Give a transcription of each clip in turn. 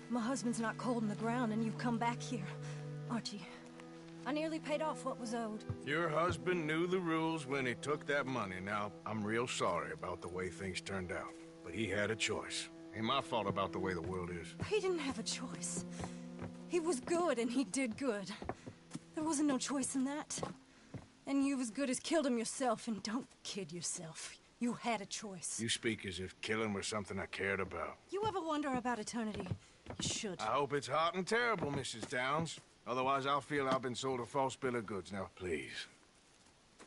My husband's not cold in the ground, and you've come back here. Archie, I nearly paid off what was owed. Your husband knew the rules when he took that money. Now, I'm real sorry about the way things turned out. But he had a choice. Ain't my fault about the way the world is. He didn't have a choice. He was good, and he did good. There wasn't no choice in that. And you as good as killed him yourself, and don't kid yourself. You had a choice. You speak as if killing was something I cared about. You ever wonder about eternity? You should. I hope it's hot and terrible, Mrs. Downs. Otherwise, I'll feel I've been sold a false bill of goods. Now, please,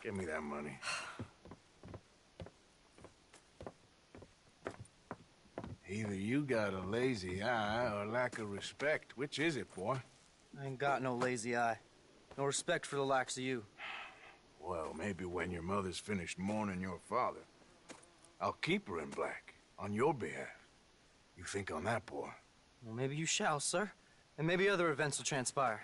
give me that money. Either you got a lazy eye or lack of respect. Which is it, boy? I ain't got no lazy eye. No respect for the likes of you. Well, maybe when your mother's finished mourning your father, I'll keep her in black, on your behalf. You think on that, boy? Well, maybe you shall, sir. And maybe other events will transpire.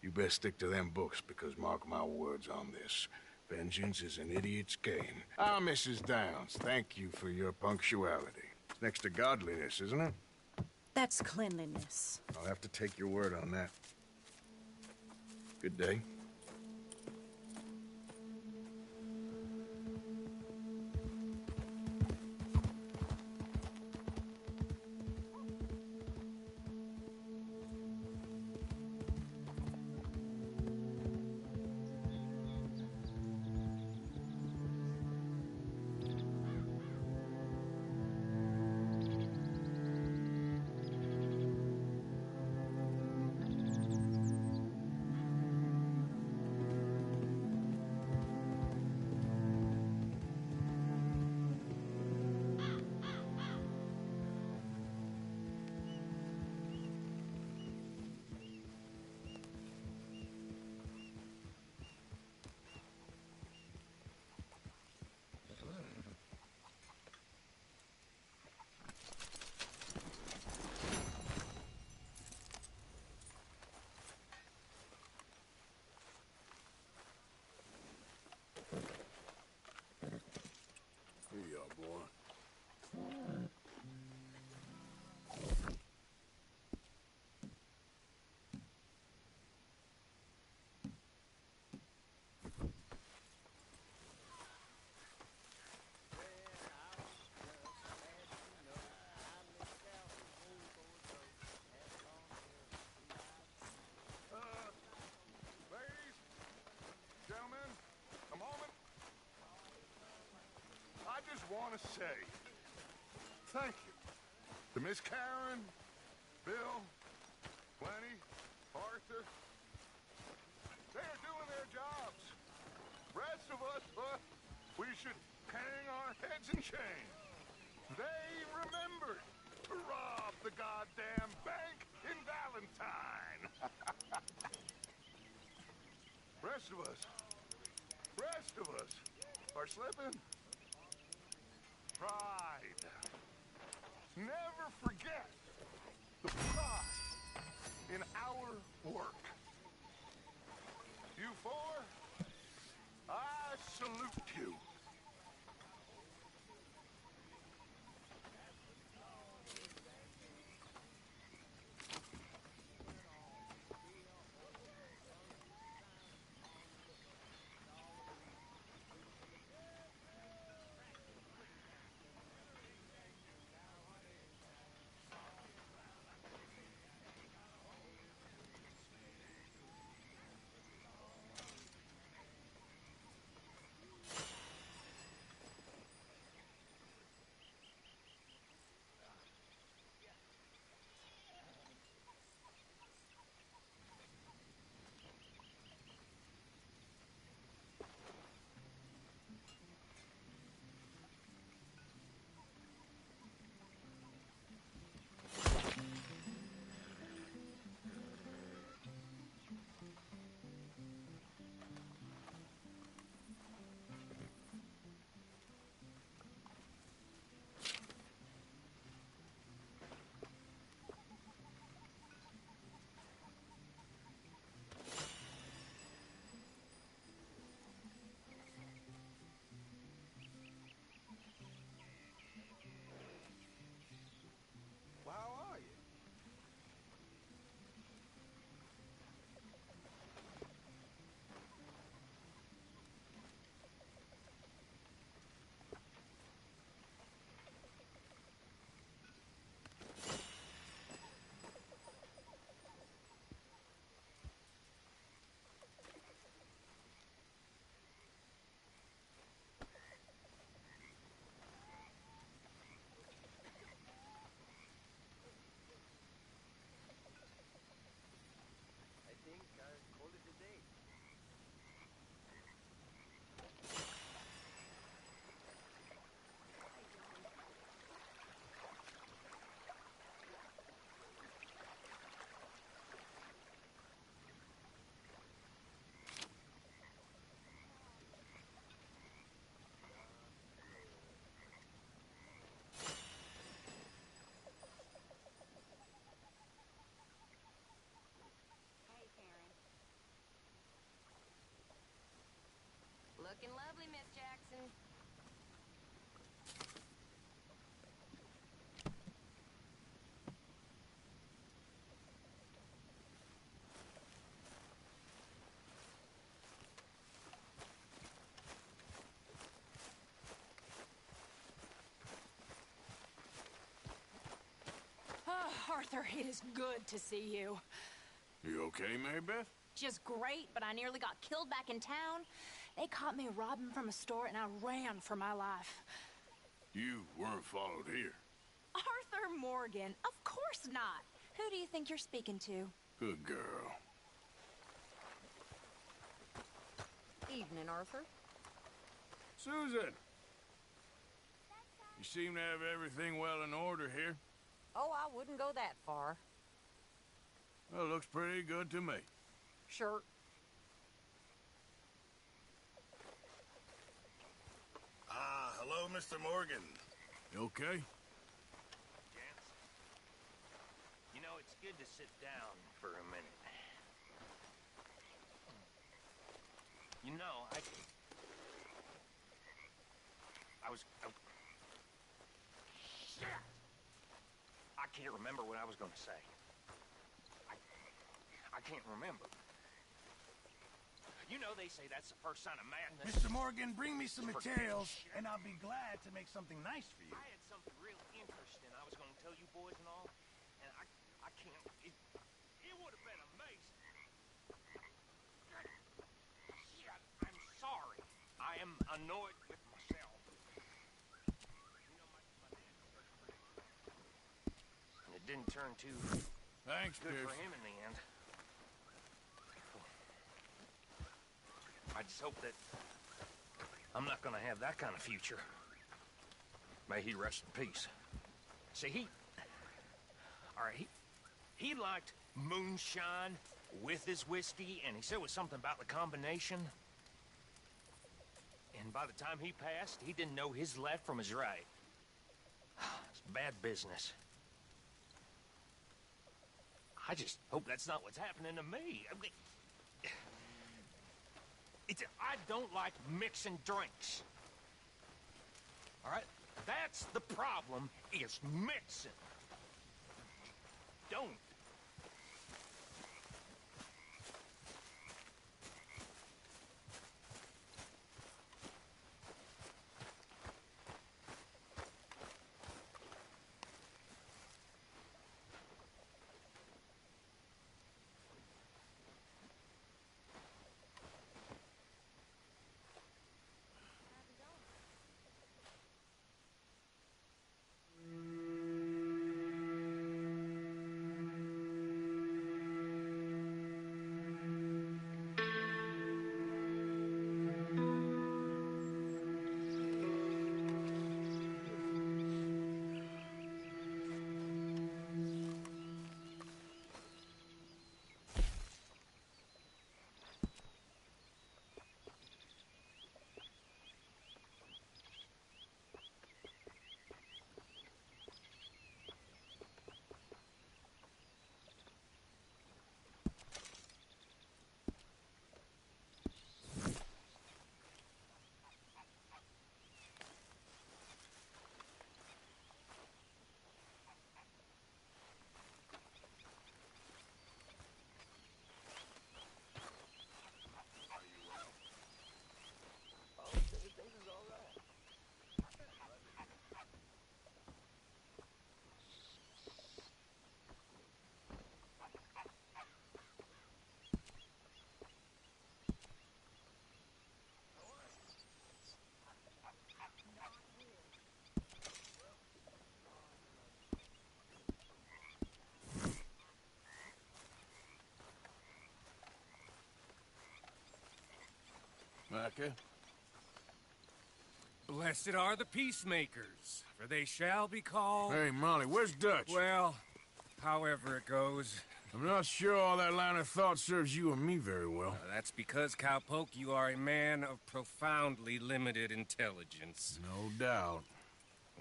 You best stick to them books, because mark my words on this. Vengeance is an idiot's game. Ah, Mrs. Downs, thank you for your punctuality. It's next to godliness, isn't it? That's cleanliness. I'll have to take your word on that. Good day. Here you are, boy. Ladies, gentlemen, a moment. I just want to say thank you to Miss Karen, Bill, Lenny, Arthur. They are doing their jobs. Rest of us, we should hang our heads in shame. They remembered to rob the goddamn bank in Valentine. Rest of us are slipping. Pride. Never forget the pride in our work. You four, I salute you. Arthur, it is good to see you. You okay, Mary Beth? Just great, but I nearly got killed back in town. They caught me robbing from a store, and I ran for my life. You weren't followed here. Arthur Morgan, of course not. Who do you think you're speaking to? Good girl. Evening, Arthur. Susan! You seem to have everything well in order here. Oh, I wouldn't go that far. Well, looks pretty good to me. Sure. Hello, Mr. Morgan. You okay? Gents, you know, it's good to sit down for a minute. You know, Shit! I can't remember what I was gonna say. I can't remember. You know, they say that's the first sign of madness. Mr. Morgan, bring me some materials, and I'll be glad to make something nice for you. I had something real interesting I was going to tell you boys and all, and I can't. It would have been amazing. Shit, I'm sorry. I am annoyed with myself. You know, my dad started pretty. And it didn't turn too Thanks, good Pierce. for him in the end. I just hope that I'm not gonna have that kind of future. May he rest in peace. See, he liked moonshine with his whiskey, and he said it was something about the combination. And by the time he passed, he didn't know his left from his right. It's bad business. I just hope that's not what's happening to me. I don't like mixing drinks. All right? That's the problem, is mixing. Don't. Micah? Blessed are the peacemakers, for they shall be called... Hey, Molly, where's Dutch? Well, however it goes. I'm not sure all that line of thought serves you and me very well. That's because, Cowpoke, you are a man of profoundly limited intelligence. No doubt.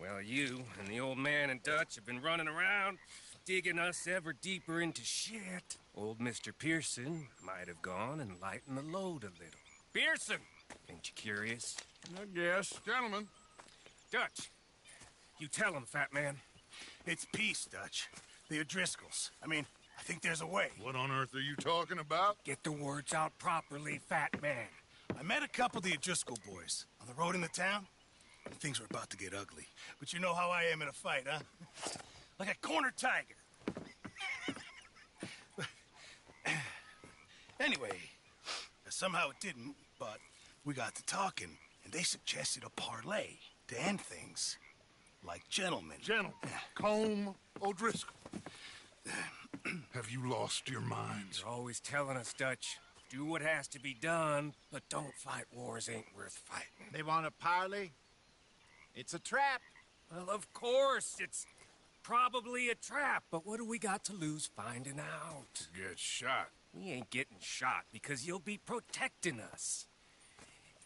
Well, you and the old man and Dutch have been running around, digging us ever deeper into shit. Old Mr. Pearson might have gone and lightened the load a little. Pearson! Ain't you curious? I guess. Gentlemen. Dutch, you tell him, fat man. It's peace, Dutch. The O'Driscolls. I mean, I think there's a way. What on earth are you talking about? Get the words out properly, fat man. I met a couple of the O'Driscoll boys on the road into town, and things were about to get ugly. But you know how I am in a fight, huh? Like a cornered tiger. Anyway, somehow it didn't, but we got to talking, and they suggested a parlay to end things. Like gentlemen. Gentlemen, Colm O'Driscoll. Have you lost your minds? You're always telling us, Dutch, do what has to be done, but don't fight wars ain't worth fighting. They want a parley? It's a trap. Well, of course, it's probably a trap, but what do we got to lose finding out? Get shot. We ain't getting shot because you'll be protecting us.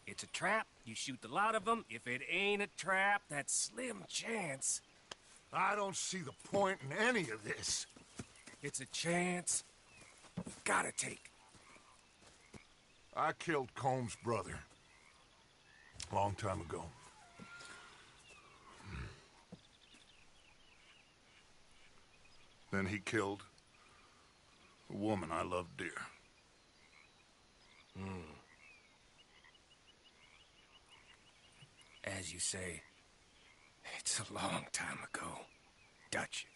It's a trap, you shoot the lot of them. If it ain't a trap, that's slim chance. I don't see the point in any of this. It's a chance we've gotta take. I killed Colm's brother. A long time ago. Then he killed a woman I loved dear. As you say, it's a long time ago, Dutch.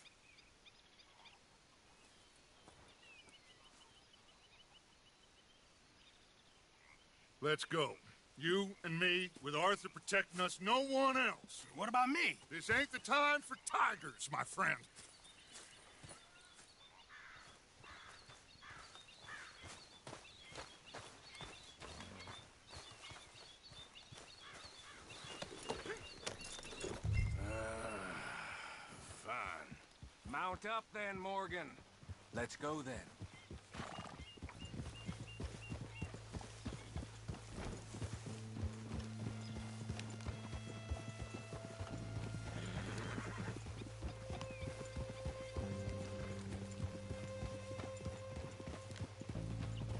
Let's go. You and me, with Arthur protecting us, no one else. What about me? This ain't the time for tigers, my friend. Fine. Mount up then, Morgan. Let's go then.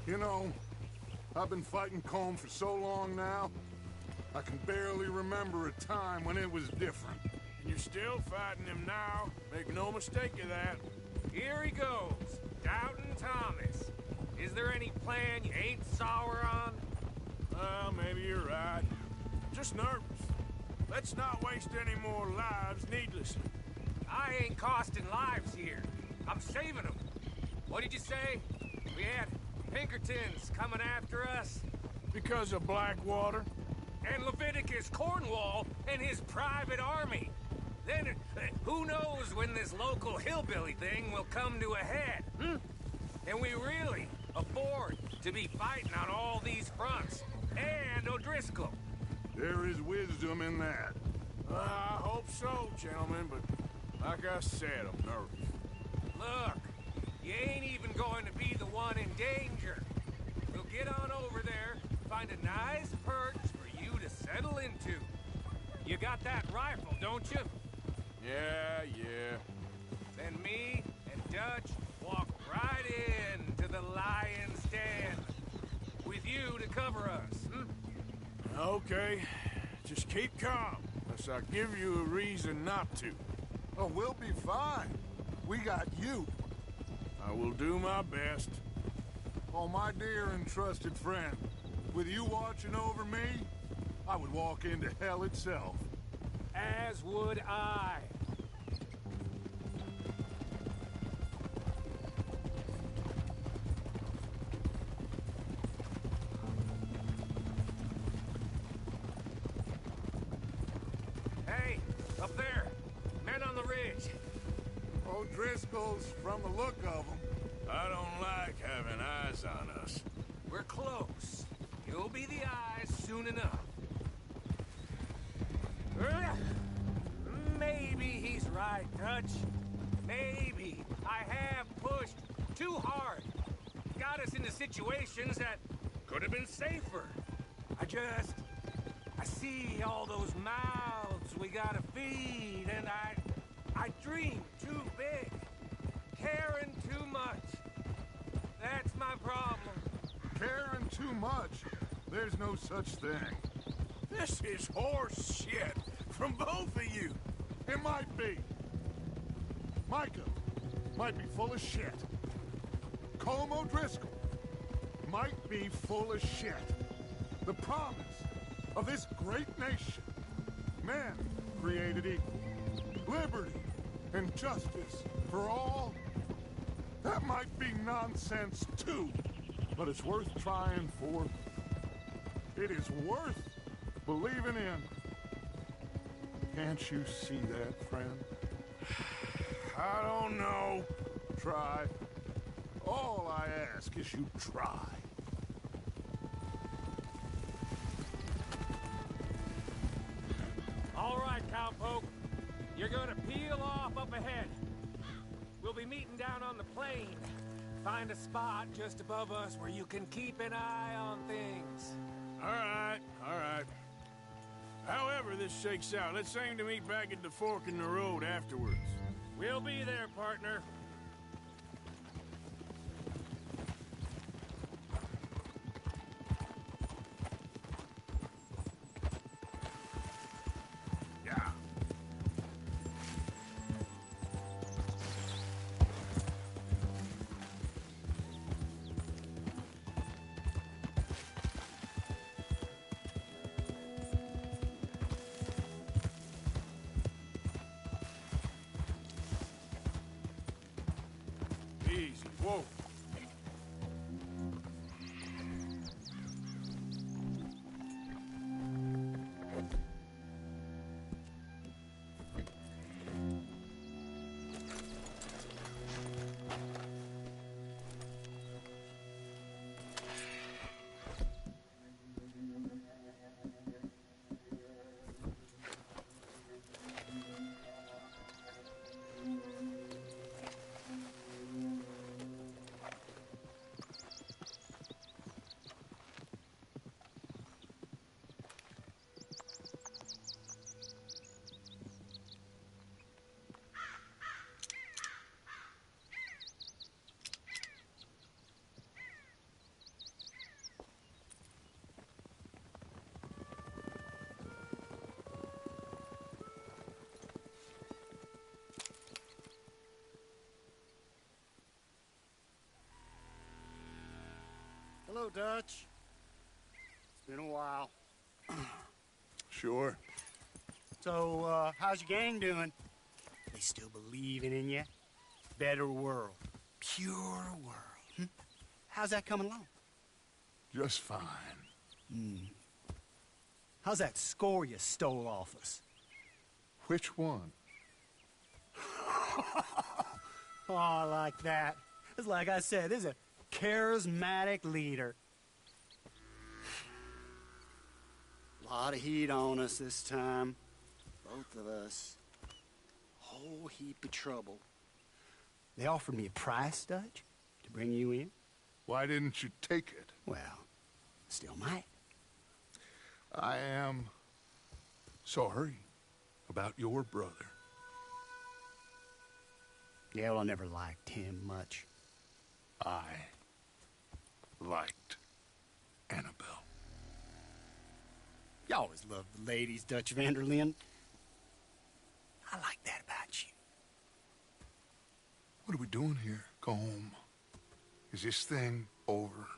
You know, I've been fighting Colm for so long now, I can barely remember a time when it was different. And you're still fighting him now. Make no mistake of that. Here he goes, Doubting Thomas. Is there any plan you ain't sour on? Well, maybe you're right. Just nervous. Let's not waste any more lives needlessly. I ain't costing lives here. I'm saving them. What did you say? We had Pinkertons coming after us? Because of Blackwater? And Leviticus Cornwall and his private army. Then, who knows when this local hillbilly thing will come to a head, Can we really afford to be fighting on all these fronts? And O'Driscoll. There is wisdom in that. I hope so, gentlemen, but like I said, I'm nervous. Look, you ain't even going to be the one in danger. We'll get on over there, find a nice perch for you to settle into. You got that rifle, don't you? Yeah. Then me and Dutch walk right in to the lion's den. With you to cover us, Okay, just keep calm, unless I give you a reason not to. Oh, we'll be fine. We got you. I will do my best. Oh, my dear and trusted friend, with you watching over me, I would walk into hell itself. as would I. Hey, up there. Men on the ridge. O'Driscoll's from the look of them. I don't like having eyes on us. We're close. You'll be the eyes soon enough. Maybe he's right, Dutch. Maybe I have pushed too hard. Got us into situations that could have been safer. I see all those mouths we gotta feed, and I dream too big. Caring too much. That's my problem. Caring too much? There's no such thing. This is horse shit from both of you. It might be. Micah might be full of shit. Colm O'Driscoll might be full of shit. The promise of this great nation. Men created equal. Liberty and justice for all. That might be nonsense, too. but it's worth trying for. It is worth believing in. Can't you see that, friend? I don't know. Try. All I ask is you try. All right, cowpoke. You're gonna peel off up ahead. We'll be meeting down on the plain. Find a spot just above us where you can keep an eye on things. All right, all right. However this shakes out, let's aim to meet back at the fork in the road afterwards. We'll be there, partner. Yeah. Easy. Whoa. Hello, Dutch. It's been a while. Sure. So, how's your gang doing? They still believing in you? Better world. Pure world. How's that coming along? Just fine. How's that score you stole off us? Which one? Oh, I like that. It's like I said, this is a charismatic leader. Lot of heat on us this time. Both of us. Whole heap of trouble. They offered me a price, Dutch, to bring you in. Why didn't you take it? Well, still might. I am sorry about your brother. Yeah, well, I never liked him much. I liked Annabelle. You always loved the ladies, Dutch Vanderlyn. I like that about you. What are we doing here? Go home. Is this thing over?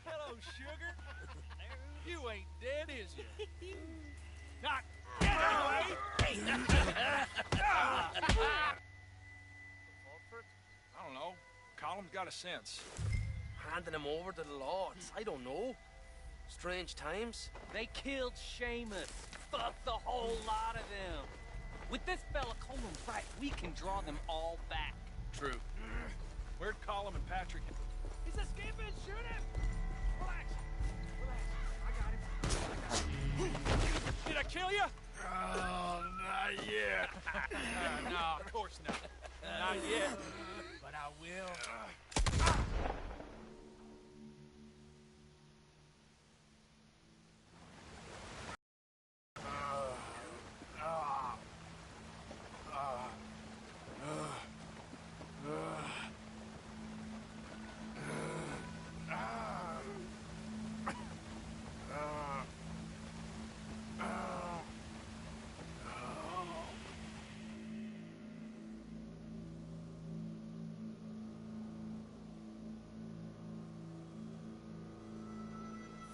Hello, sugar. You ain't dead, is you? Not get away! I don't know. Column's got a sense. Handing him over to the lords. I don't know. Strange times. They killed Seamus. Fuck the whole lot of them. With this fella Coleman right, we can draw them all back. True. Where'd Colum and Patrick? He's escaping. Shoot him. Relax. Relax. I got him. Did I kill you? Oh, not yet. No, of course not. Not yet. But I will.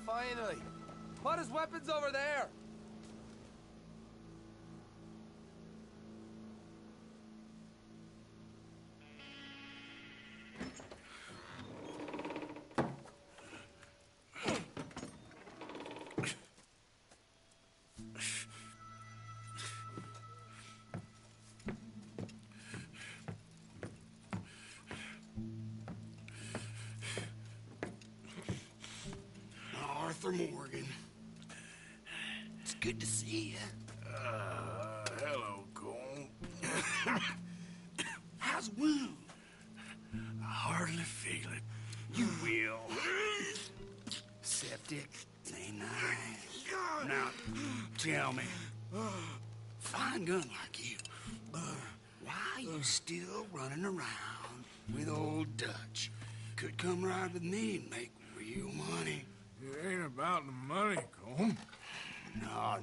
finally. Put his weapons over there. Arthur Morgan. It's good to see you. Hello, Cole. How's the wound? I hardly feel it. You will. Septic. Ain't nice. Now, tell me, fine gun like you, why you still running around with old Dutch? Could come right with me and make real money. It ain't about the money, Cole. No.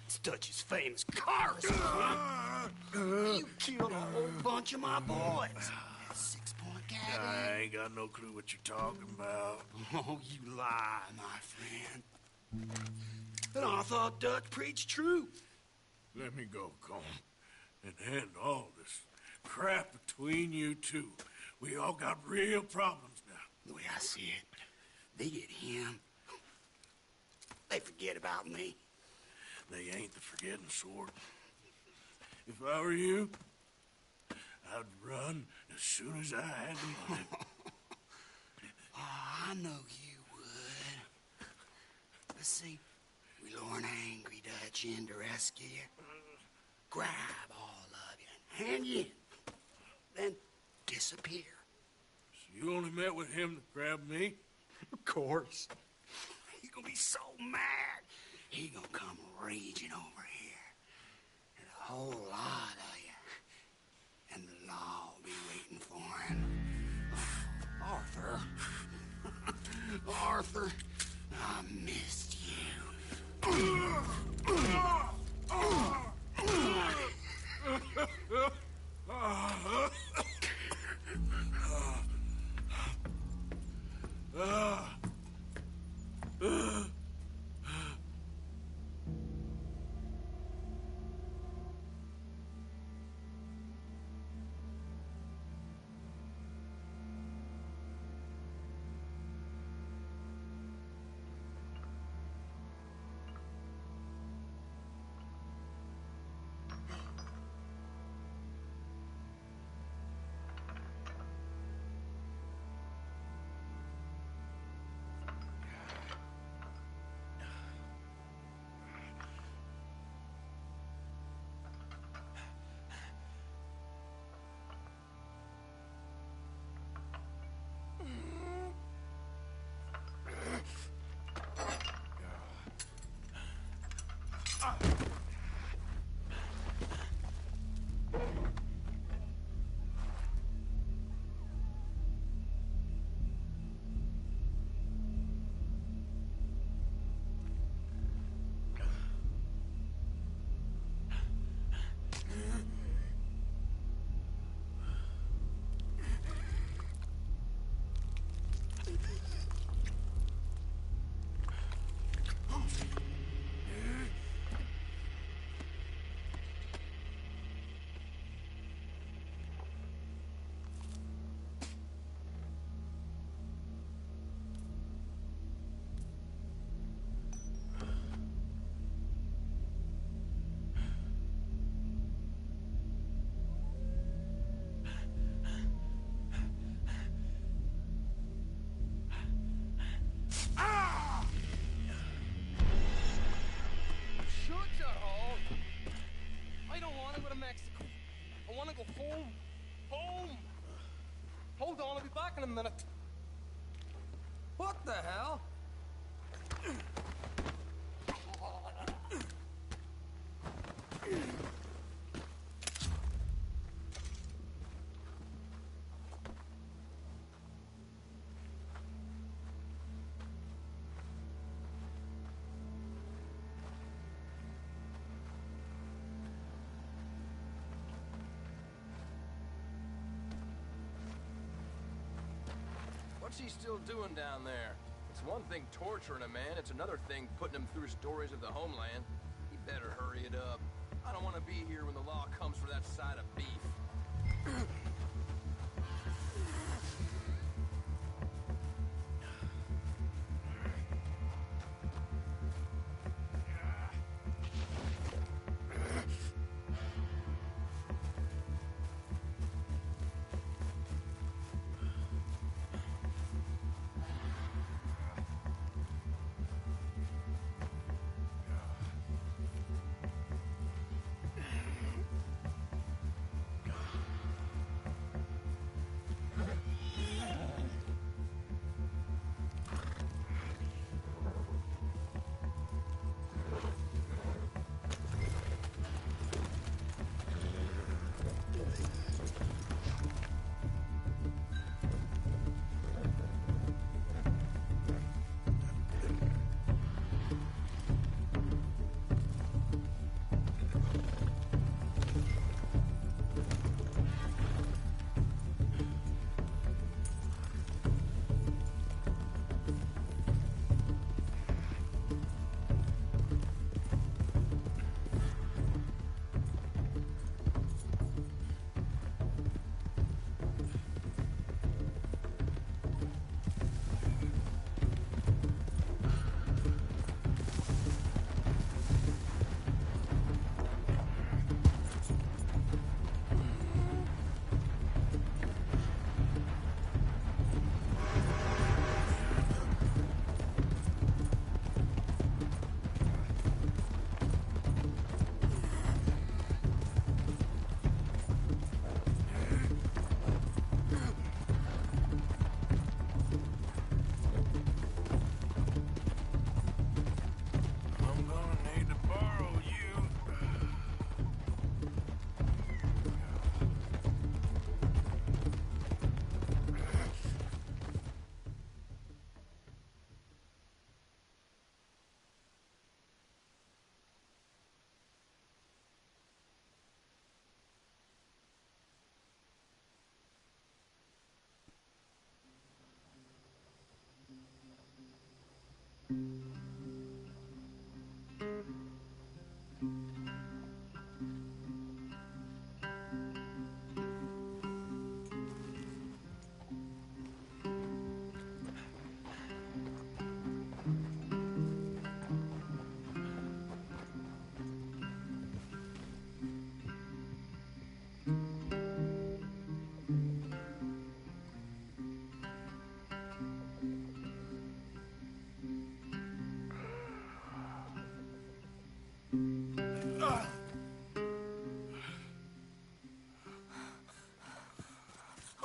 It's Dutch's famous car. You killed a whole bunch of my boys. That 6-point cabin. I ain't got no clue what you're talking about. Oh, you lie, my friend. And I thought Dutch preached truth. Let me go, Cole. And end all this crap between you two. We all got real problems now. The way I see it, they get him. They forget about me. They ain't the forgetting sort. If I were you, I'd run as soon as I had the money. Oh, I know you would. Let's see, we lure an angry Dutch in to rescue you. Grab all of you and hand you in. Then disappear. So you only met with him to grab me? Of course. He gonna be so mad. He gonna come raging over here. And a whole lot of you. And the law will be waiting for him. Arthur. Arthur, I missed you. Hold on, I'll be back in a minute. What the hell? What's she still doing down there? It's one thing torturing a man, it's another thing putting him through stories of the homeland. He better hurry it up. I don't want to be here when the law comes for that side of beef.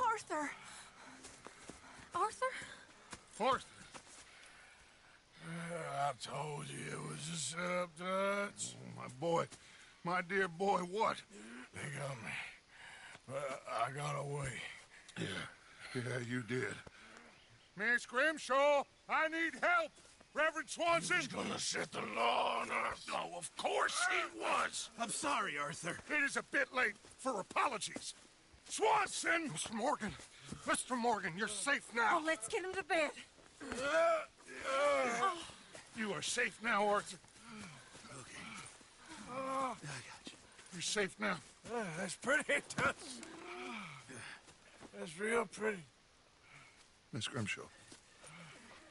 Arthur! Arthur? Arthur! I told you it was a setup, Dutch. My boy, my dear boy, what? They got me. But I got away. Yeah, you did. Miss Grimshaw, I need help! Reverend Swanson! He's gonna set the law on us. Oh, of course he was! I'm sorry, Arthur. It is a bit late for apologies. Swanson! Mr. Morgan, you're safe now. Oh, let's get him to bed. You are safe now, Arthur. Okay. I got you. You're safe now. That's pretty, Dutch. That's real pretty. Miss Grimshaw,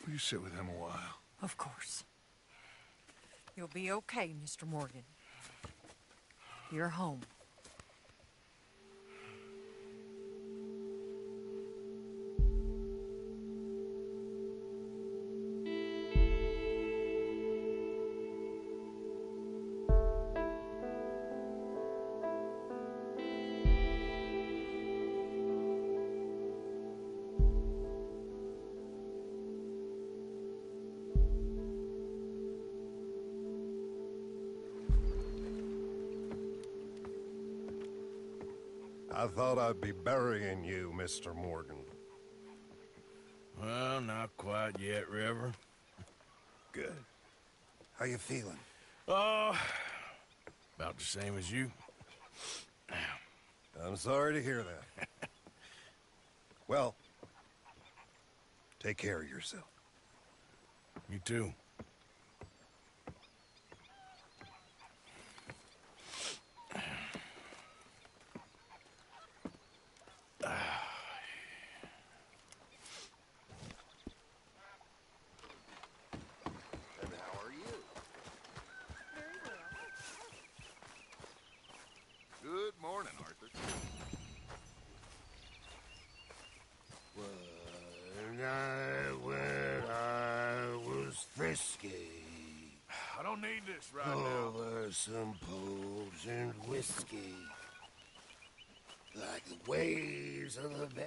will you sit with him a while? Of course. You'll be okay, Mr. Morgan. You're home. I thought I'd be burying you, Mr. Morgan. Well, not quite yet, Reverend. Good. How you feeling? Oh, about the same as you. I'm sorry to hear that. Well, take care of yourself. Me too. And how are you? Very well. Good morning, Arthur. When I was frisky, I don't need this right now. over some poles and whiskey, like the waves of the bay.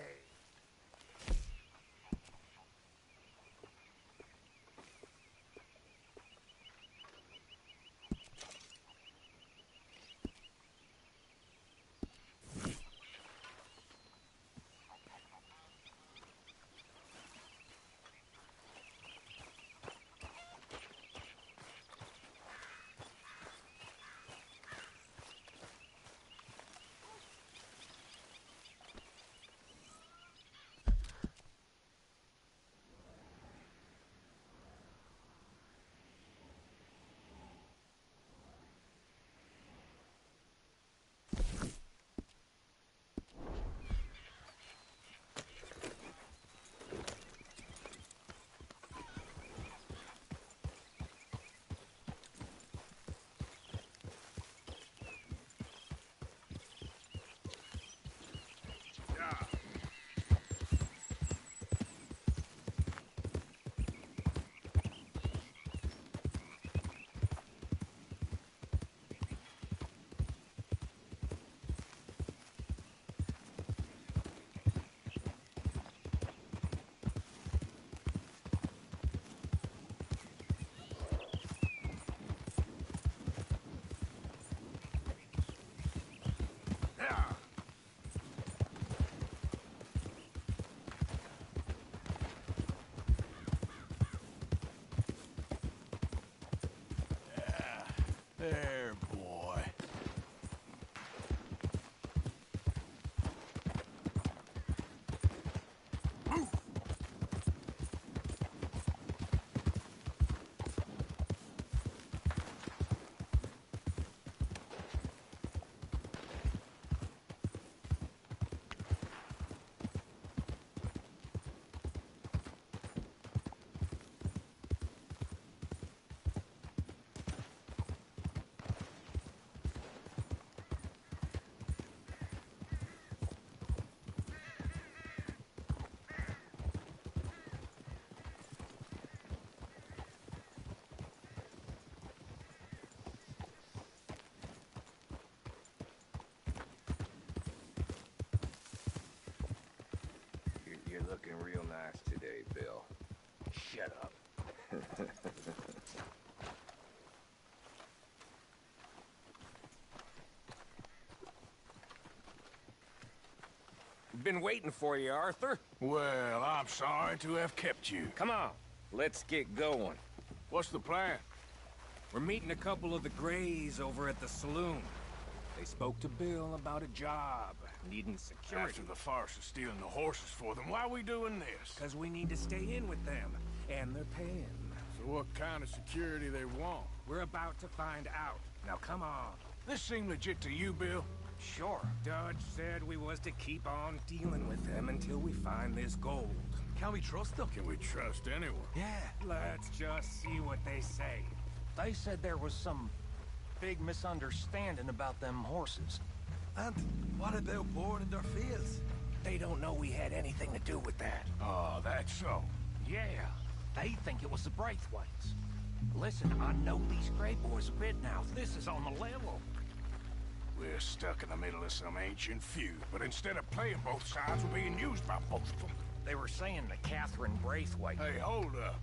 There, boy. You're looking real nice today, Bill. Shut up. Been waiting for you, Arthur. Well, I'm sorry to have kept you. Come on, let's get going. What's the plan? We're meeting a couple of the Grays over at the saloon. They spoke to Bill about a job, needing security. After the farce of stealing the horses for them, why are we doing this? Because we need to stay in with them, and they're paying. So what kind of security they want? We're about to find out. Now come on. This seem legit to you, Bill? Sure. Dutch said we was to keep on dealing with them until we find this gold. Can we trust them? Can we trust anyone? Yeah, Let's just see what they say. they said there was some big misunderstanding about them horses. And what about boarding their fields? They don't know we had anything to do with that. Oh, that's so. Yeah, they think it was the Braithwaites. Listen, I know these Gray boys a bit now. This is on the level. We're stuck in the middle of some ancient feud, but instead of playing both sides, we're being used by both of them. They were saying that Catherine Braithwaite... Hey, hold up.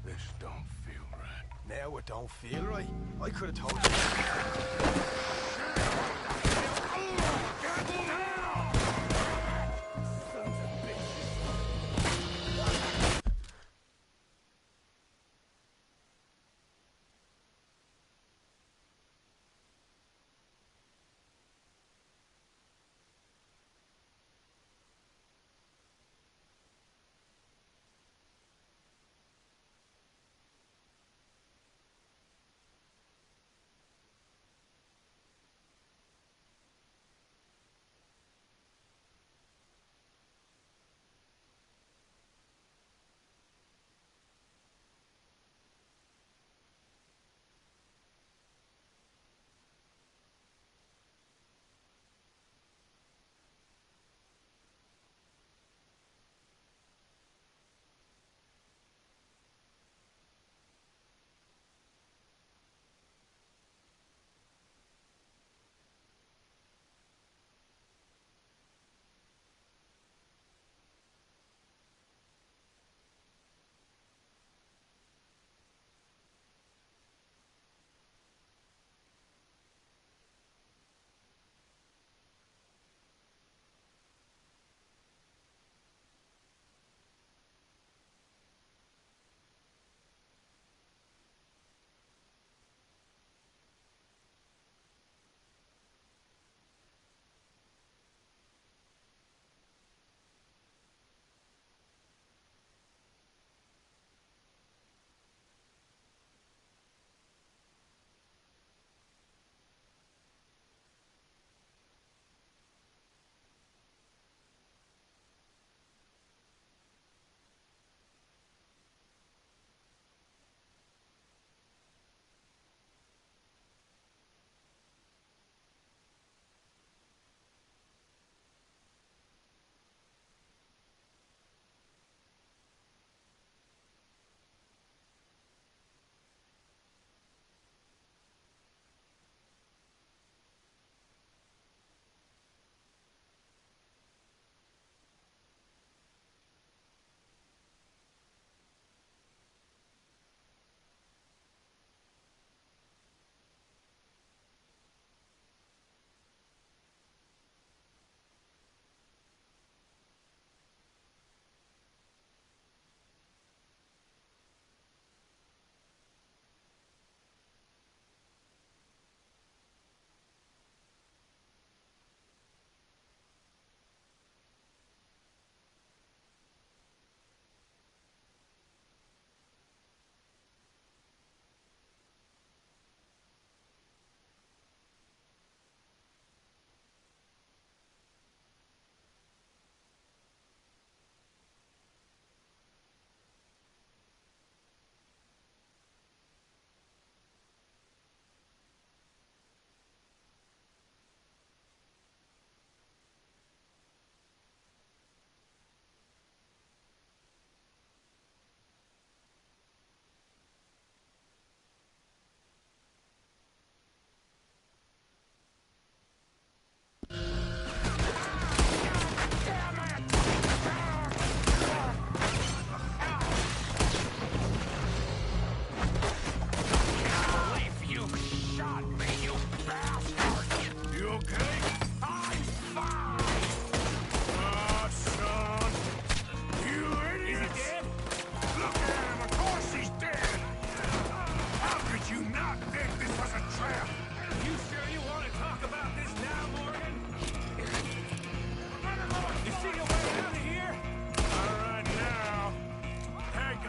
This don't feel right. Now it don't feel right. I could have told you.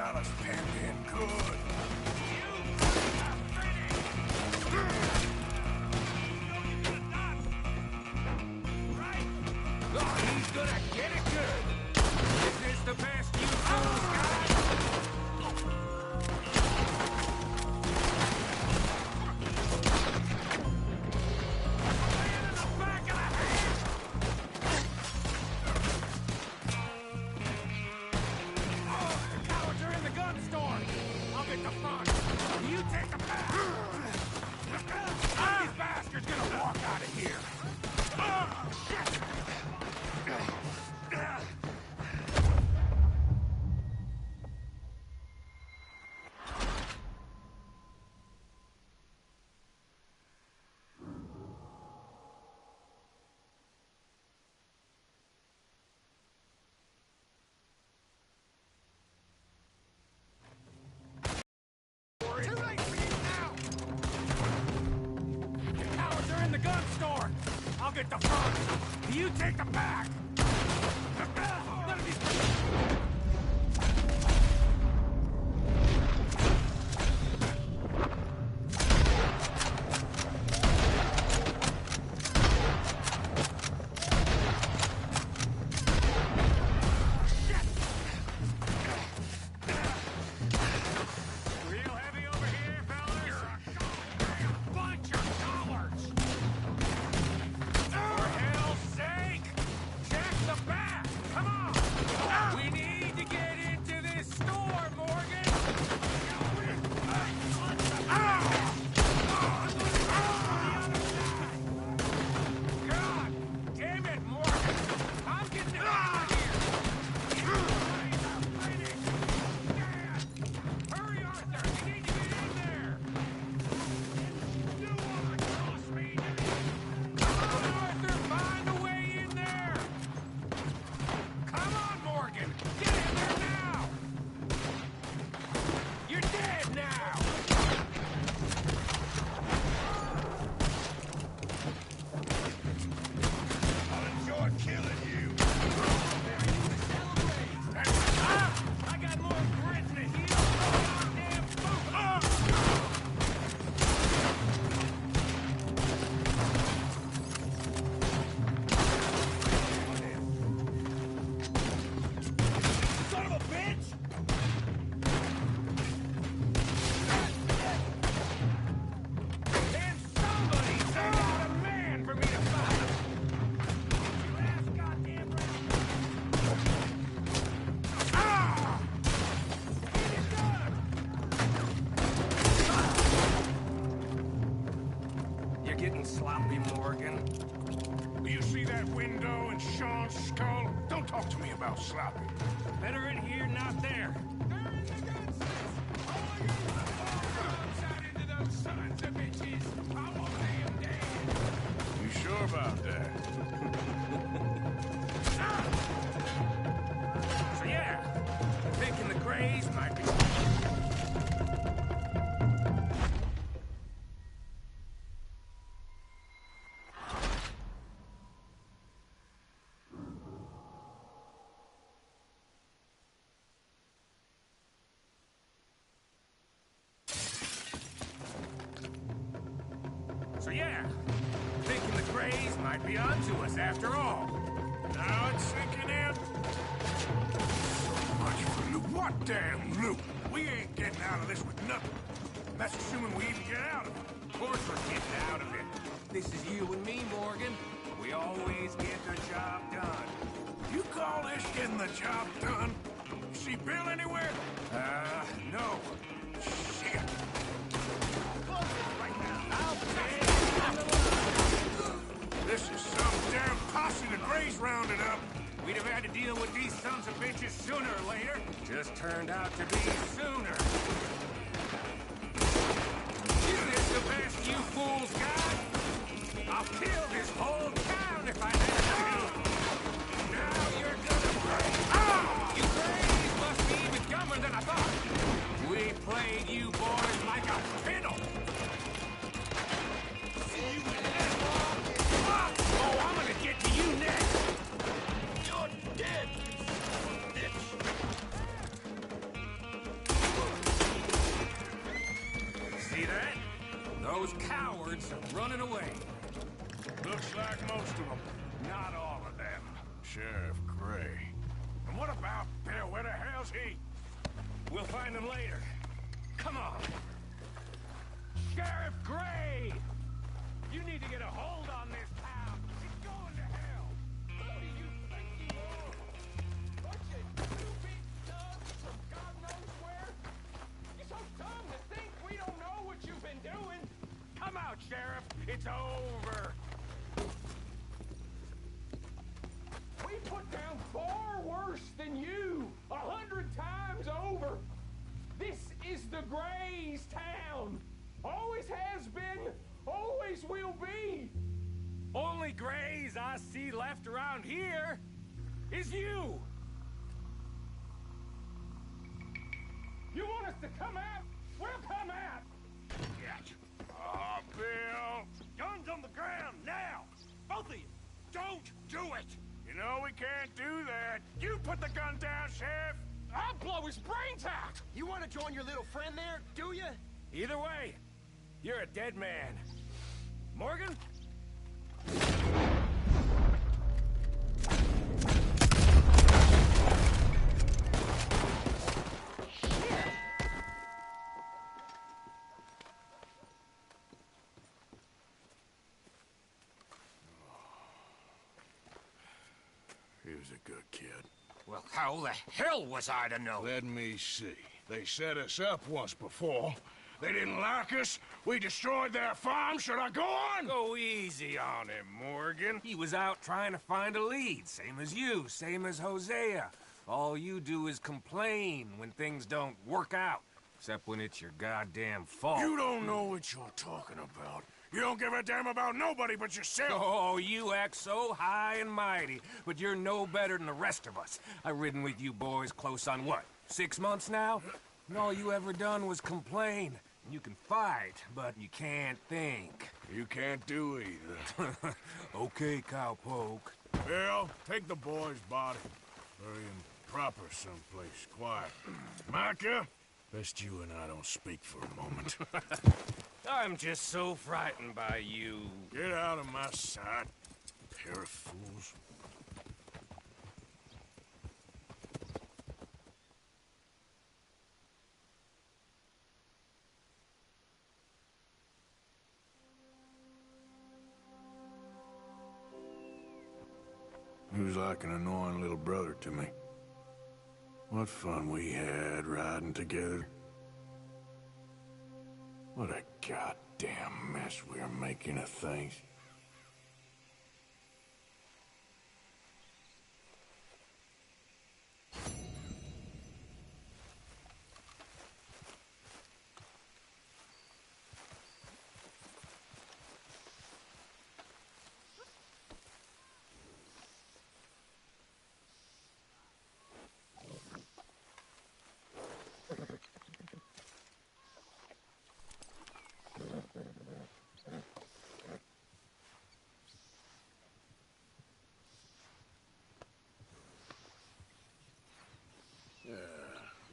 Dallas penned in good. Oh, he's gonna get it good. Is this the best you fools got? I'll get the front. You take the back. None of these... Sloppy, Morgan. Do you see that window in Sean's skull? Don't talk to me about sloppy. Better in here, not there. They're in the guns! All you guns out into those sons of bitches! I want them dead! You sure about that? So yeah, I'm thinking the Grays might be... So yeah, thinking the Grays might be onto us after all. Now it's sinking in. So much for loot. What damn loot? We ain't getting out of this with nothing. That's assuming we even get out of it. Of course we're getting out of it. This is you and me, Morgan. We always get the job done. You call this getting the job done? You see Bill anywhere? No. Shit. This is some damn posse the Grays rounded up. We'd have had to deal with these sons of bitches sooner or later. Just turned out to be sooner. Is this the best you fools got? I'll kill this whole town if I have to. Now you're gonna break. Ah! You Grays must be even dumber than I thought. We played you boys like a fiddle. Oh, I'm gonna get to you next! You're dead, bitch! Those cowards are running away. Looks like most of them. Not all of them. Sheriff Gray. And what about Bill? Where the hell's he? We'll find him later. Come on. Sheriff Gray! You need to get a hold on this town. It's going to hell. Who do you think you are? Bunch of stupid thugs from God knows where? You're so dumb to think we don't know what you've been doing. Come out, Sheriff. It's over. We put down far worse than you. 100 times over. This is the Grays' town. Always has been, always will be. Only Grays I see left around here is you. You want us to come out? We'll come out. Gotcha. Oh, Bill. Guns on the ground now. Both of you. Don't do it. You know we can't do that. You put the gun down, Sheriff. I'll blow his brains out. You want to join your little friend there, do you? Either way, you're a dead man. Morgan? He was a good kid. Well, how the hell was I to know? Let me see. They set us up once before. They didn't like us. We destroyed their farm. Should I go on? Go easy on him, Morgan. He was out trying to find a lead. Same as you, same as Hosea. All you do is complain when things don't work out. Except when it's your goddamn fault. You don't know what you're talking about. You don't give a damn about nobody but yourself. Oh, you act so high and mighty, but you're no better than the rest of us. I've ridden with you boys close on what, 6 months now? And all you ever done was complain. You can fight, but you can't think. You can't do either. Okay, cowpoke. Bill, take the boy's body. Bury him proper someplace quiet. Micah, best you and I don't speak for a moment. I'm just so frightened by you. Get out of my sight, pair of fools. He was like an annoying little brother to me. What fun we had riding together. What a goddamn mess we are making of things.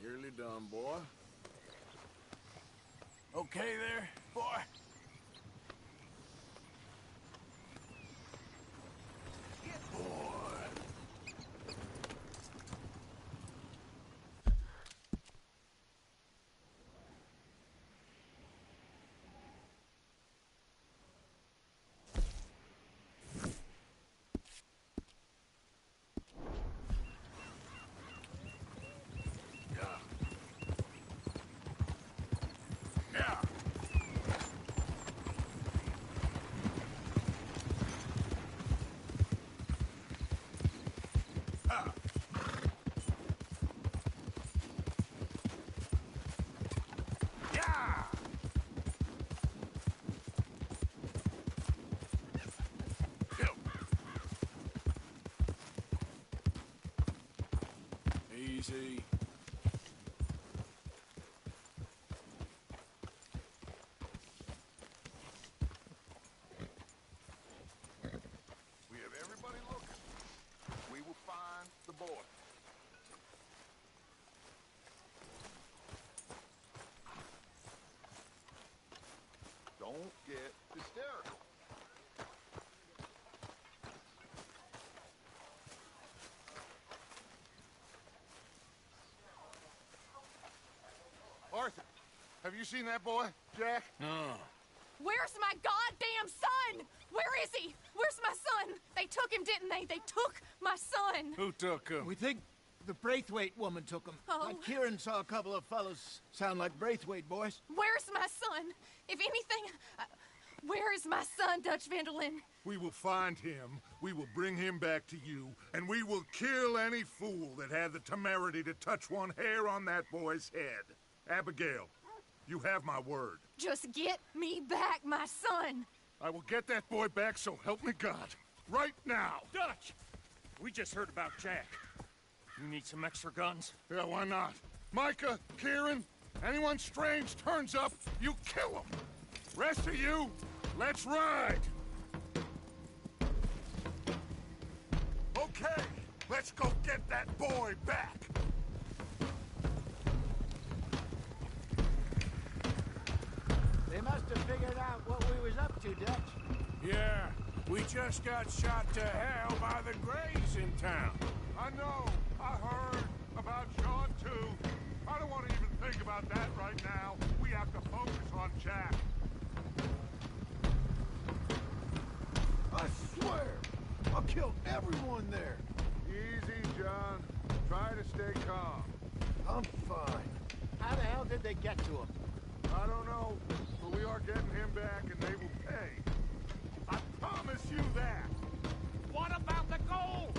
Nearly done, boy. Okay there, boy? Have you seen that boy, Jack? No. Where's my goddamn son? Where is he? Where's my son? They took him, didn't they? They took my son. Who took him? We think the Braithwaite woman took him. Oh. Kieran saw a couple of fellows sound like Braithwaite boys. Where's my son? If anything, where is my son, Dutch Vanderlyn? We will find him, we will bring him back to you, and we will kill any fool that had the temerity to touch one hair on that boy's head. Abigail, you have my word. Just get me back, my son. I will get that boy back, so help me God. Right now. Dutch! We just heard about Jack. You need some extra guns? Yeah, why not? Micah, Kieran, anyone strange turns up, you kill him. Rest of you, let's ride. Okay, let's go get that boy back. They must have figured out what we was up to, Dutch. Yeah, we just got shot to hell by the Greys in town. I know, I heard about Sean too. I don't want to even think about that right now. We have to focus on Jack. I swear, I'll kill everyone there. Easy, John. Try to stay calm. I'm fine. How the hell did they get to him? I don't know, but we are getting him back and they will pay. I promise you that. What about the gold?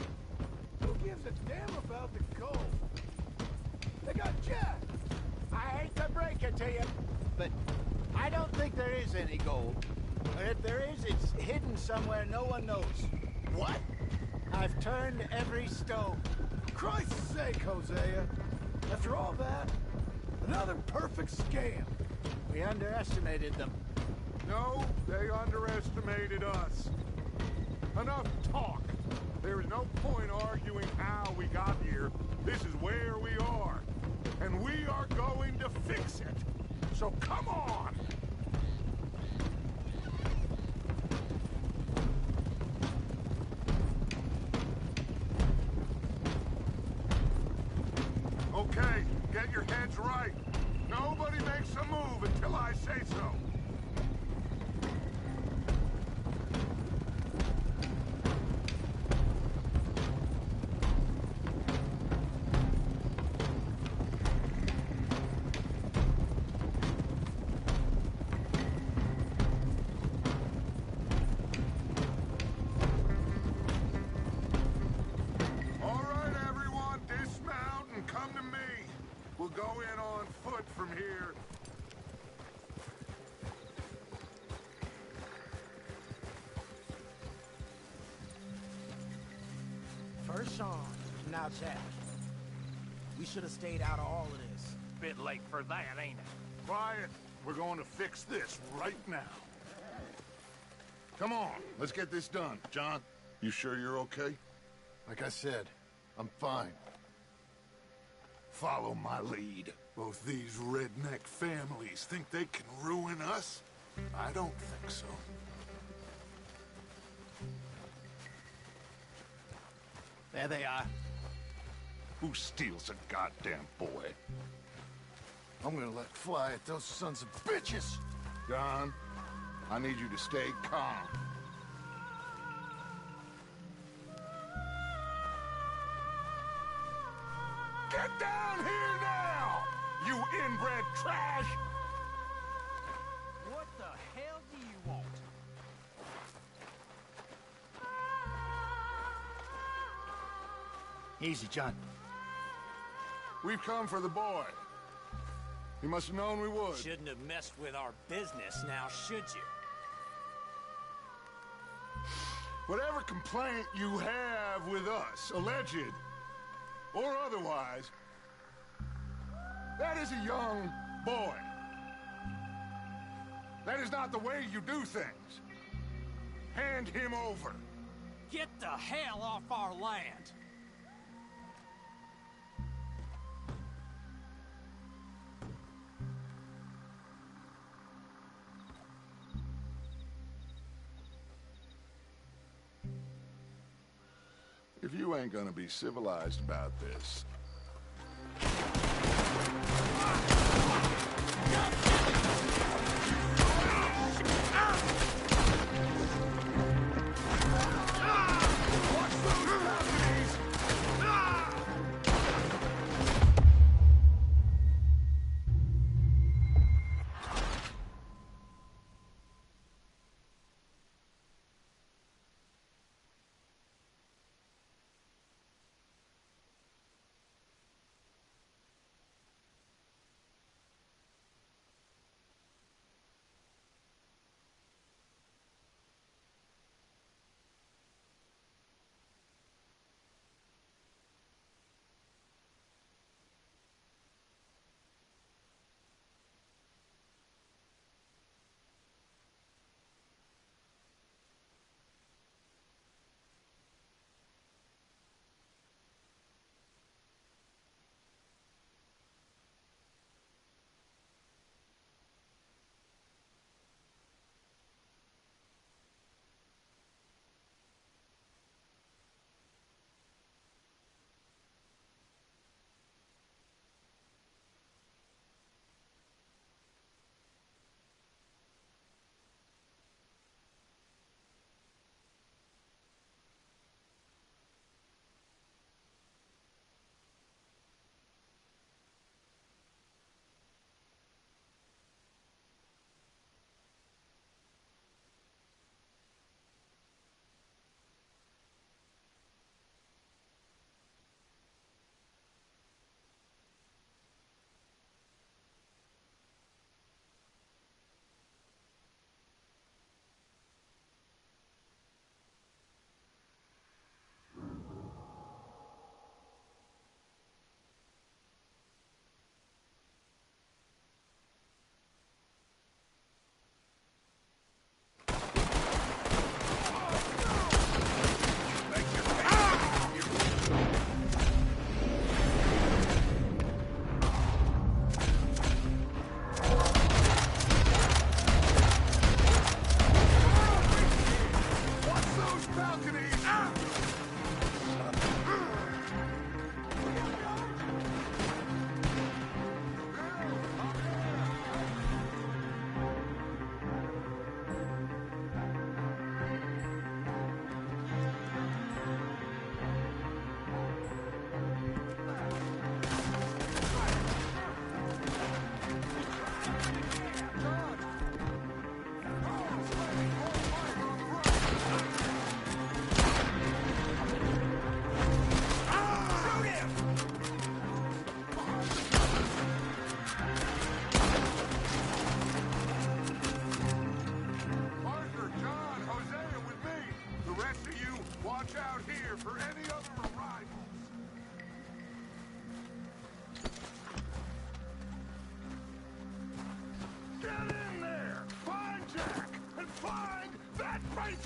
Who gives a damn about the gold? They got Jack. I hate to break it to you, but I don't think there is any gold. Or if there is, it's hidden somewhere no one knows. What? I've turned every stone. Christ's sake, Hosea. After all that, another perfect scam. We underestimated them. No, they underestimated us. Enough talk. There is no point arguing how we got here. This is where we are. And we are going to fix it. So come on! Okay, get your heads right. Nobody makes a move until I say so. All right, everyone, dismount and come to me. We'll go in on foot from here. First Sean, now Jack. We should have stayed out of all of this. Bit late for that, ain't it? Quiet. We're going to fix this right now. Come on, let's get this done. John, you sure you're okay? Like I said, I'm fine. Follow my lead. Both these redneck families think they can ruin us? I don't think so. There they are. Who steals a goddamn boy? I'm gonna let fly at those sons of bitches. John, I need you to stay calm. Get down here now, you inbred trash! What the hell do you want? Easy, John. We've come for the boy. You must have known we would. Shouldn't have messed with our business, now should you? Whatever complaint you have with us, alleged or otherwise, that is a young boy. That is not the way you do things. Hand him over. Get the hell off our land! If you ain't gonna be civilized about this...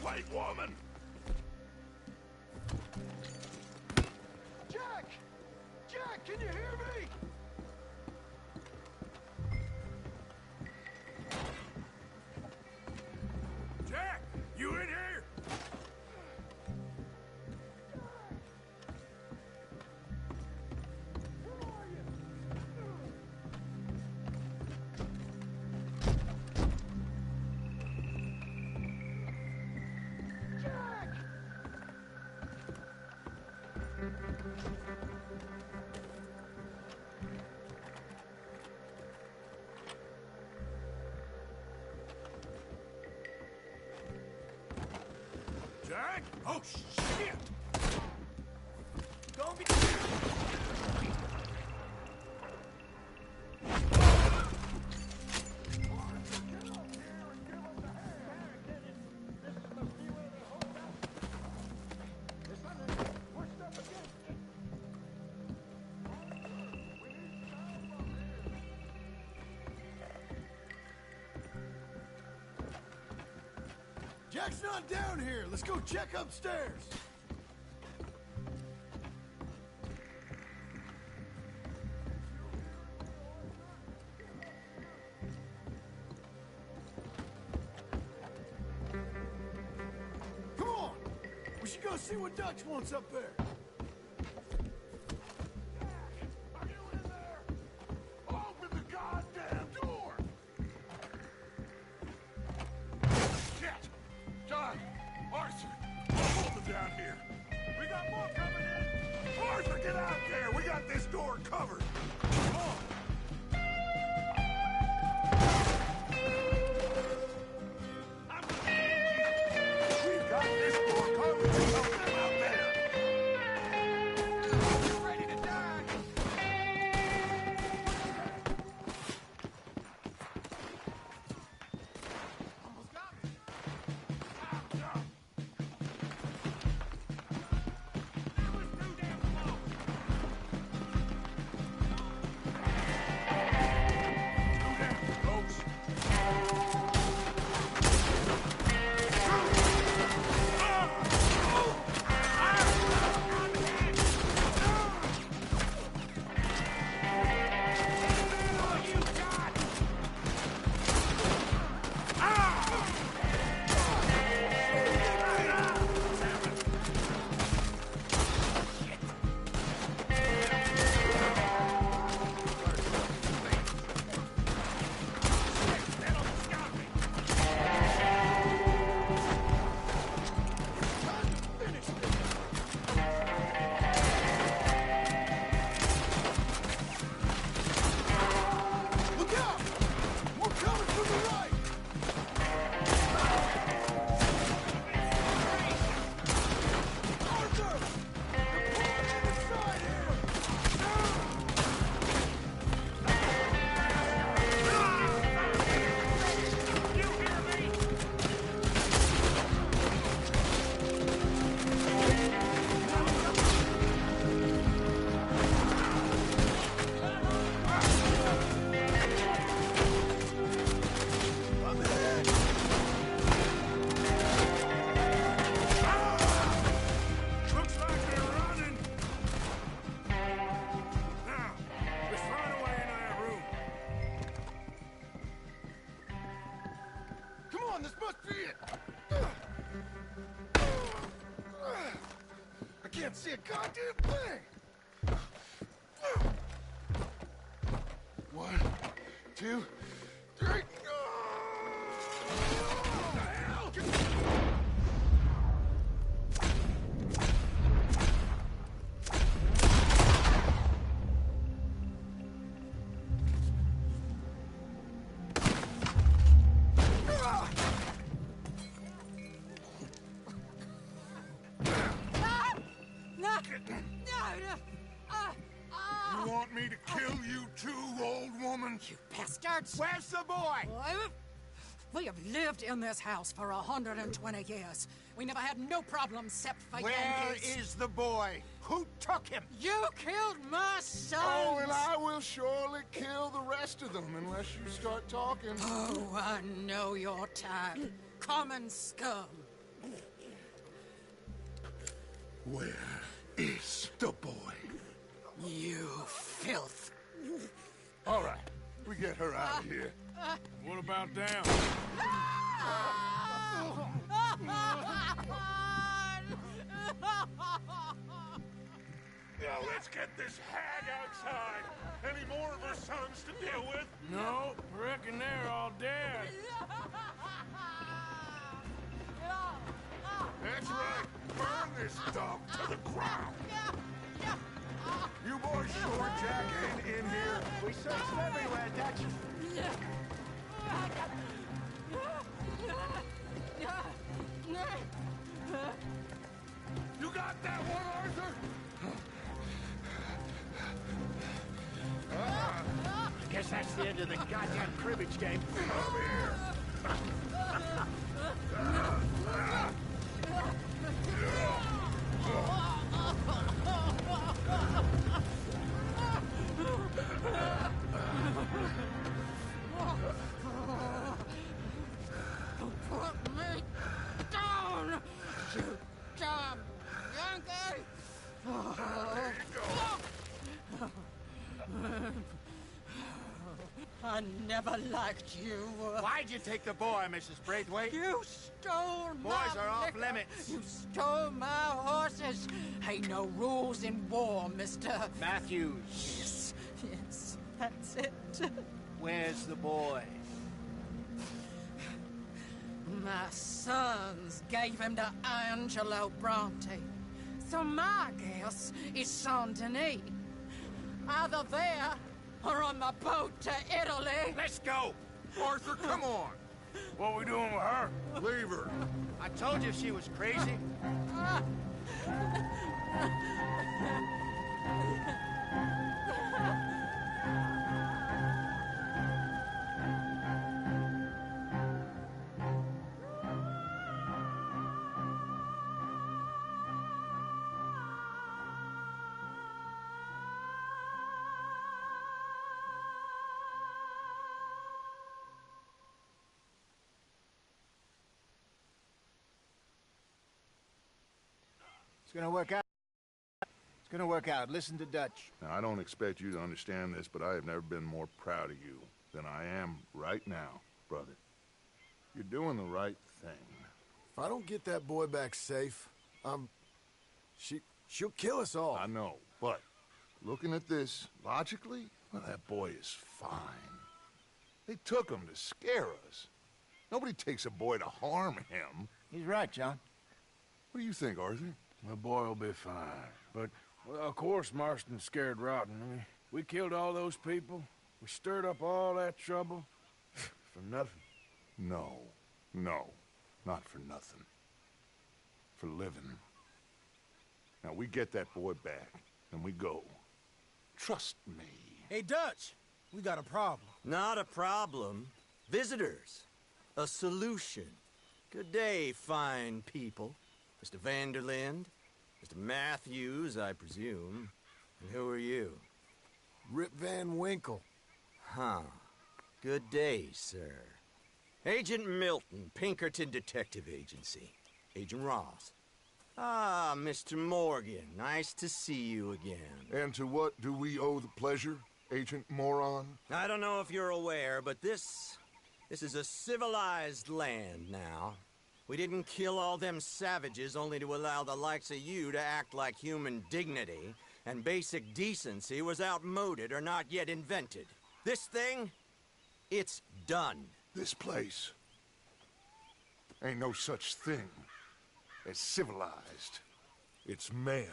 wait, woman! Jack! Jack, can you hear me? Jack, you in here? Jack? Oh, shit! Don't be... Jack's not down here. Let's go check upstairs. Come on. We should go see what Dutch wants up there. Are you in there? Open the goddamn door! Shit! John! Arthur! Hold them down here! We got more coming in! Arthur, get out there! We got this door covered! Come on! I'm gonna need you! We've got this door covered! You help them out there! You're ready to die! Almost got me! can't see a goddamn thing! 1, 2, 3... You want me to kill you too, old woman? You bastards! Where's the boy? We have lived in this house for 120 years. We never had no problems except for Where Yankees. is the boy? Who took him? You killed my son! Oh, and I will surely kill the rest of them unless you start talking. Oh, I know your type. Common scum. Where is the boy? You filth. All right, we get her out of here. What about them? Now let's get this hag outside. Any more of her sons to deal with? No, reckon they're all dead. That's right. Burn this dog to the ground. You boys sure Jack ain't in here? We searched everywhere, Dutch. You got that one, Arthur? I guess that's the end of the goddamn cribbage game. Come here. Put me down, you damn Yankee! There you go. I never liked you. Why'd you take the boy, Mrs. Braithwaite? You stole my Boys are off liquor. limits. You stole my horses. Ain't no rules in war, mister. Matthews. Yes, yes, that's it. Where's the boy? My sons gave him to Angelo Bronte. So my guess is Saint-Denis. Either there or on the boat to Italy. Let's go. Arthur, come on. What we doing with her? Leave her. I told you she was crazy. It's gonna work out. It's gonna work out. Listen to Dutch. Now, I don't expect you to understand this, but I have never been more proud of you than I am right now, brother. You're doing the right thing. If I don't get that boy back safe, she'll kill us all. I know, but looking at this logically, well, that boy is fine. They took him to scare us. Nobody takes a boy to harm him. He's right, John. What do you think, Arthur? The boy will be fine. But, well, of course Marston's scared rotten. I mean, we killed all those people. We stirred up all that trouble. For nothing. No, not for nothing. For living. Now, we get that boy back, and we go. Trust me. Hey, Dutch, we got a problem. Not a problem. Visitors. A solution. Good day, fine people. Mr. Vanderlind, Mr. Matthews, I presume. And who are you? Rip Van Winkle. Huh. Good day, sir. Agent Milton, Pinkerton Detective Agency. Agent Ross. Ah, Mr. Morgan, nice to see you again. And to what do we owe the pleasure, Agent Moron? I don't know if you're aware, but this is a civilized land now. We didn't kill all them savages only to allow the likes of you to act like human dignity, and basic decency was outmoded or not yet invented. This thing, it's done. This place ain't no such thing as civilized. It's man,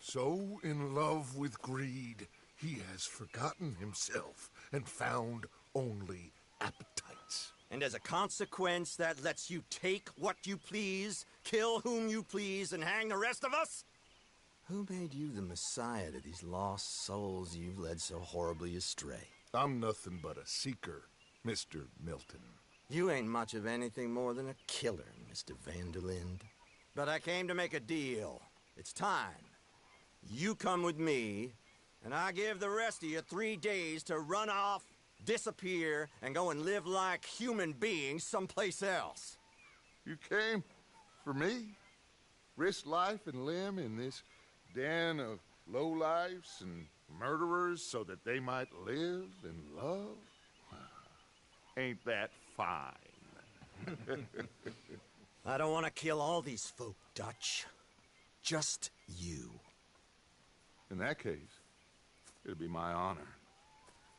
so in love with greed, he has forgotten himself and found only appetites. And as a consequence, that lets you take what you please, kill whom you please, and hang the rest of us? Who made you the messiah to these lost souls you've led so horribly astray? I'm nothing but a seeker, Mr. Milton. You ain't much of anything more than a killer, Mr. Vanderlind. But I came to make a deal. It's time. You come with me, and I give the rest of you 3 days to run off, disappear, and go and live like human beings someplace else. You came For me? Risk life and limb in this den of lowlifes and murderers so that they might live and love? Ain't that fine? I don't want to kill all these folk, Dutch. Just you. In that case, it'd be my honor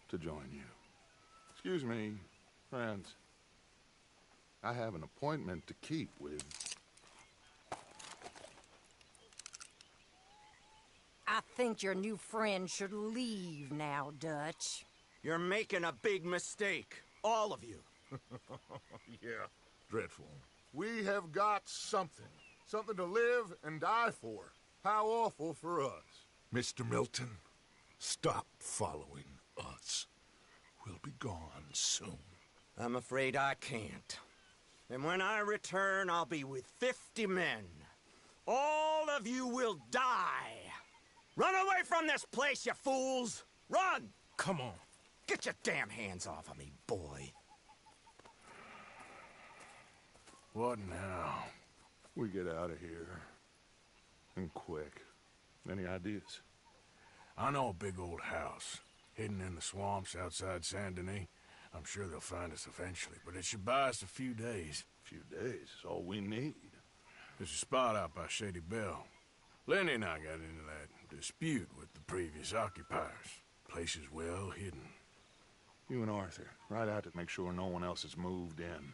to join you. Excuse me, friends. I have an appointment to keep with... I think your new friend should leave now, Dutch. You're making a big mistake. All of you. Yeah, dreadful. We have got something. Something to live and die for. How awful for us. Mr. Milton, stop following us. We'll be gone soon. I'm afraid I can't. And when I return, I'll be with 50 men. All of you will die. Run away from this place, you fools! Run! Come on. Get your damn hands off of me, boy. What now? We get out of here. And quick. Any ideas? I know a big old house, hidden in the swamps outside Saint Denis. I'm sure they'll find us eventually, but it should buy us a few days. A few days is all we need. There's a spot out by Shady Bell. Lenny and I got into that dispute with the previous occupiers. Place is well hidden. You and Arthur, ride out to make sure no one else has moved in.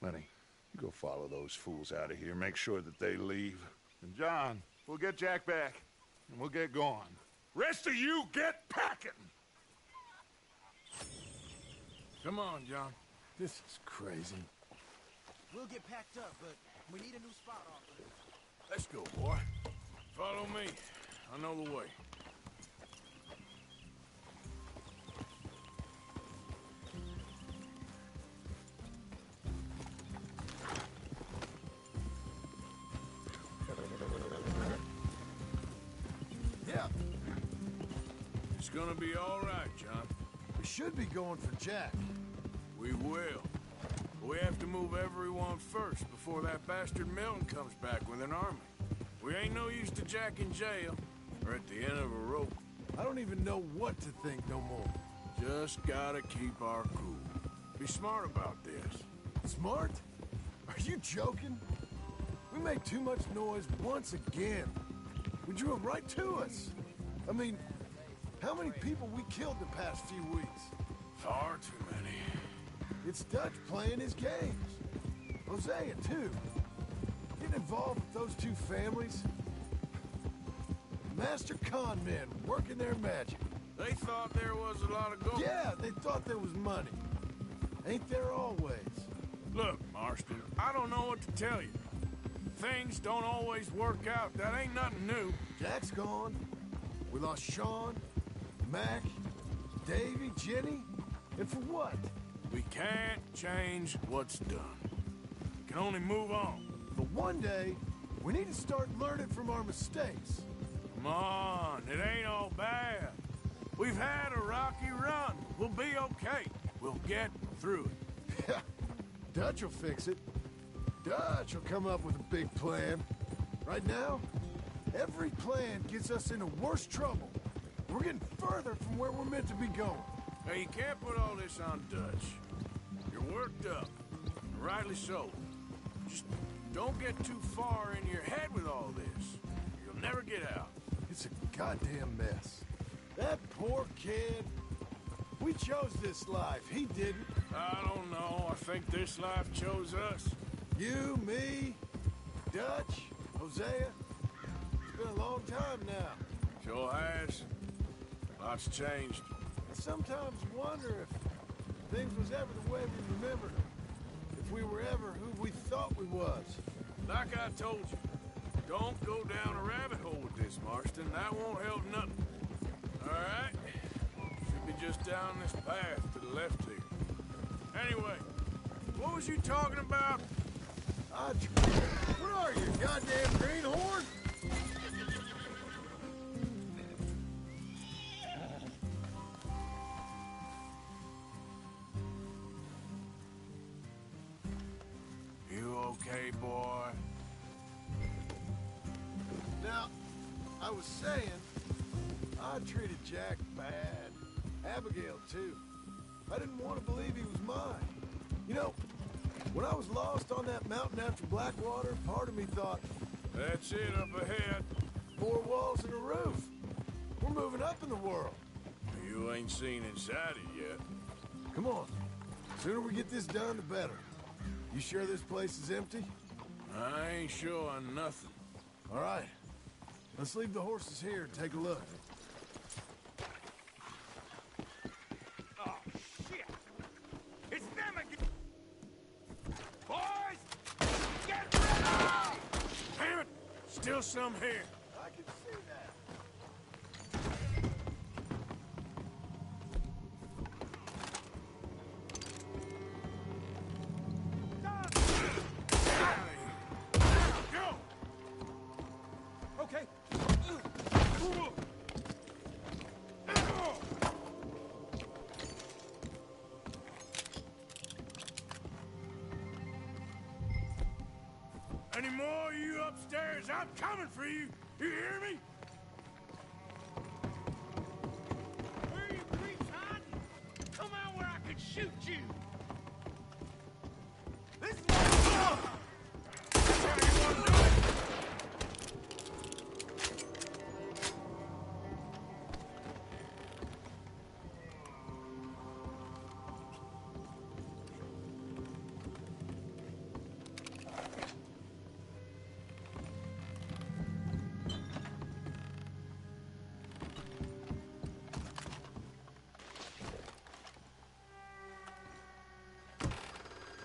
Lenny, you go follow those fools out of here. Make sure that they leave. And John, we'll get Jack back, and we'll get going. Rest of you, get packing! Come on, John. This is crazy. We'll get packed up, but we need a new spot off. Let's go, boy. Follow me. I know the way. Yeah. It's gonna be all right, John. We should be going for Jack. We will. But we have to move everyone first before that bastard Milton comes back with an army. We ain't no use to Jack in jail or at the end of a rope. I don't even know what to think no more. Just gotta keep our cool. Be smart about this. Smart? Are you joking? We made too much noise once again. We drew him right to us. I mean, how many people we killed the past few weeks? Far too many. It's Dutch playing his games. Hosea, too. Getting involved with those two families. Master con men working their magic. They thought there was a lot of gold. Yeah, they thought there was money. Ain't there always? Look, Marston, I don't know what to tell you. Things don't always work out. That ain't nothing new. Jack's gone. We lost Sean, Mac, Davy, Jenny. And for what? We can't change what's done. We can only move on. But one day, we need to start learning from our mistakes. Come on, it ain't all bad. We've had a rocky run. We'll be okay. We'll get through it. Yeah, Dutch will fix it. Dutch will come up with a big plan. Right now, every plan gets us into worse trouble. We're getting further from where we're meant to be going. Hey, you can't put all this on Dutch. You're worked up, and rightly so. Just don't get too far in your head with all this. You'll never get out. It's a goddamn mess. That poor kid. We chose this life. He didn't. I don't know. I think this life chose us. You, me, Dutch, Hosea. It's been a long time now. Sure has. Lots changed. I sometimes wonder if things was ever the way we remembered them. If we were ever who we thought we was. Like I told you, don't go down a rabbit hole with this, Marston. That won't help nothing. All right? Should be just down this path to the left here. Anyway, what was you talking about? Where are you, goddamn greenhorn? You okay, boy? was saying, I treated Jack bad. Abigail, too. I didn't want to believe he was mine. You know, when I was lost on that mountain after Blackwater, part of me thought, that's it up ahead. 4 walls and a roof. We're moving up in the world. You ain't seen inside it yet. Come on. Sooner we get this done, the better. You sure this place is empty? I ain't sure on nothing. All right. Let's leave the horses here and take a look. Oh, shit! It's them again! Boys! Get ready! Damn it! Still some here. I can see that. Go! Okay. Any more of you upstairs? I'm coming for you. You hear me? Where are you creeps hiding? Come out where I can shoot you. This is my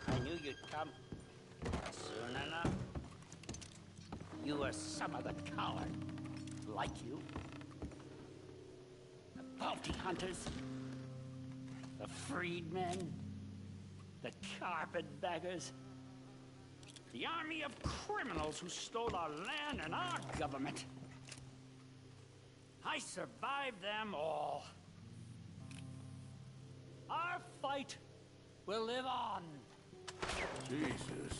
I knew you'd come. Soon enough. You were some of the coward. Like you. The bounty hunters. The freedmen. The carpetbaggers. The army of criminals who stole our land and our government. I survived them all. Our fight will live on. Jesus.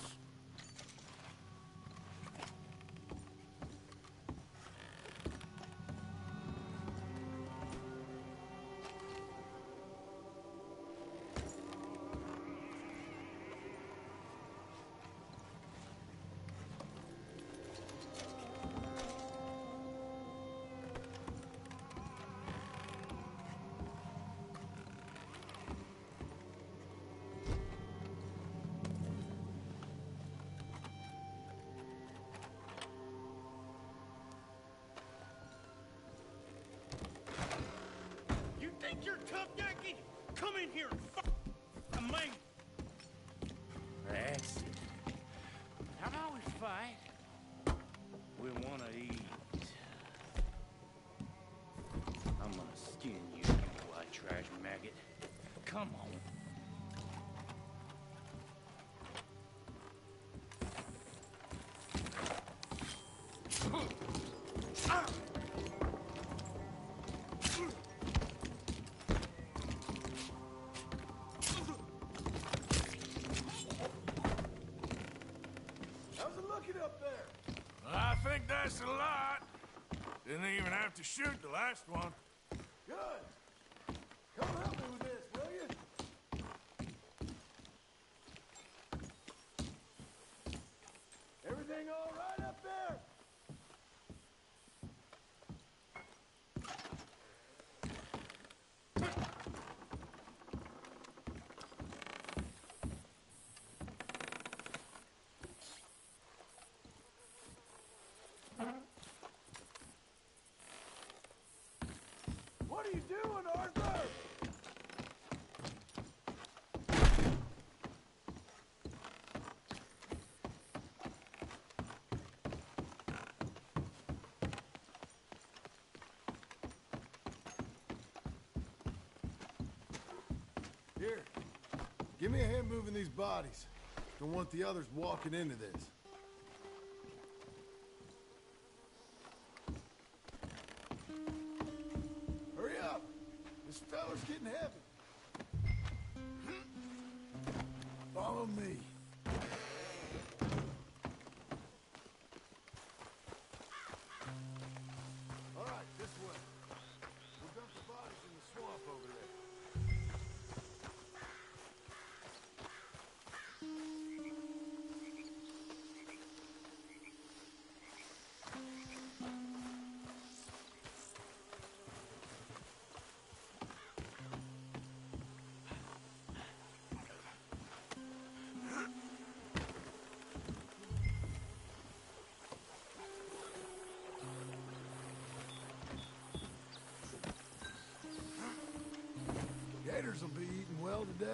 You think you're tough, Yankee? Come in here and fuck a man. That's it. How about we fight? We wanna eat. I'm gonna skin you, you white trash maggot. Come on. How's it looking up there? I think that's a lot. Didn't even have to shoot the last one. Good. Come help me with this, will you? Everything all right up there? What are you doing, Arthur? Here, give me a hand moving these bodies. Don't want the others walking into this. Hurry up! This fella's getting heavy. Follow me.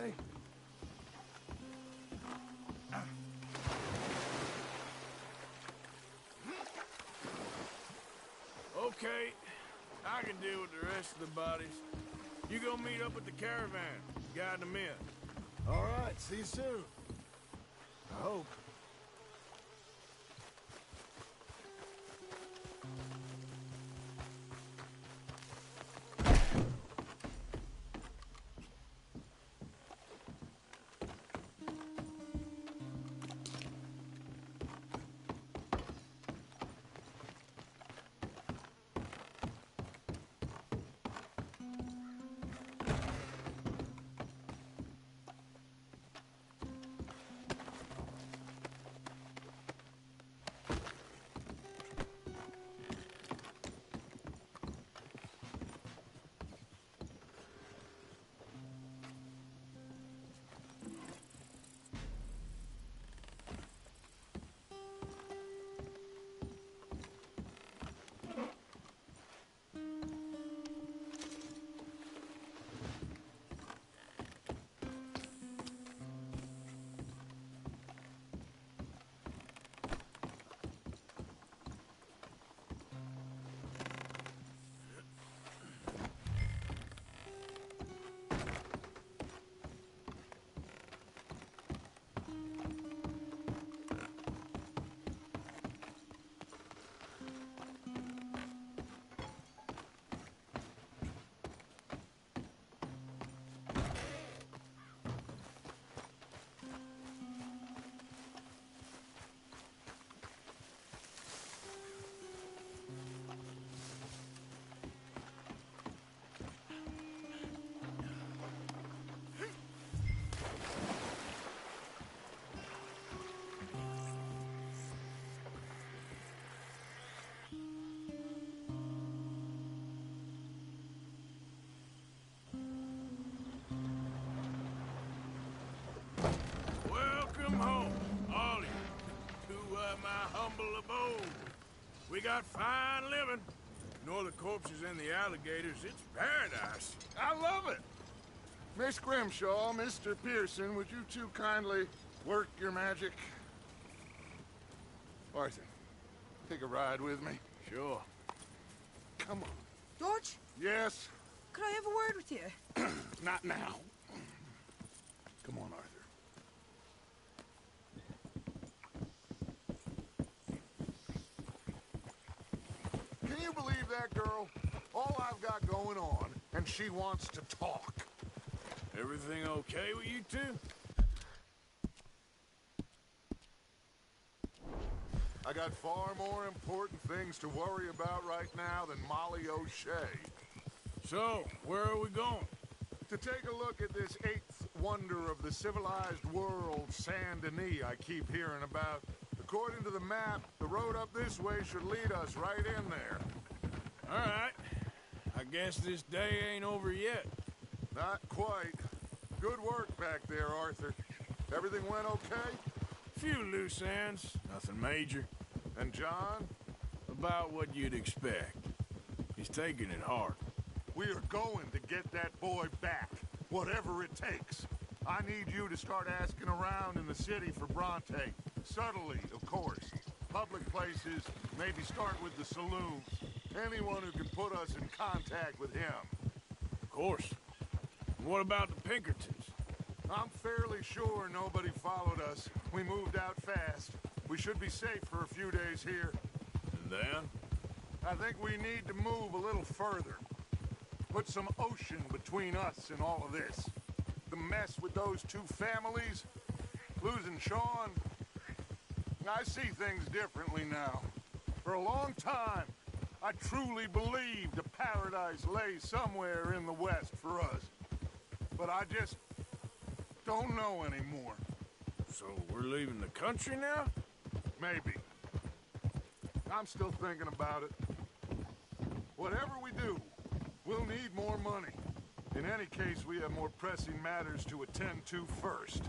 say? Okay, I can deal with the rest of the bodies. You go meet up with the caravan, guide them in. All right, see you soon. I hope. Welcome home, all of you, to my humble abode. We got fine living. Ignore the corpses and the alligators. It's paradise. I love it. Miss Grimshaw, Mr. Pearson, would you two kindly work your magic? Arthur, take a ride with me. Sure. Come on. George? Yes? Could I have a word with you? Not now. Come on, Arthur. Can you believe that girl? All I've got going on, and she wants to talk. Everything okay with you two? I got far more important things to worry about right now than Molly O'Shea. So, where are we going? To take a look at this eighth wonder of the civilized world, Saint Denis, I keep hearing about. According to the map, the road up this way should lead us right in there. All right. I guess this day ain't over yet. Not quite. Good work back there, Arthur. Everything went okay? Few loose ends, nothing major. And John? About what you'd expect. He's taking it hard. We are going to get that boy back, whatever it takes. I need you to start asking around in the city for Bronte. Subtly, of course. Public places, maybe start with the saloons. Anyone who can put us in contact with him. Of course. And what about the Pinkertons? I'm fairly sure nobody followed us. We moved out fast. We should be safe for a few days here. And then? I think we need to move a little further. Put some ocean between us and all of this. The mess with those two families, losing Sean. I see things differently now. For a long time, I truly believed a paradise lay somewhere in the West for us. But I just don't know anymore. So we're leaving the country now? Maybe. I'm still thinking about it. Whatever we do, we'll need more money. In any case, we have more pressing matters to attend to first.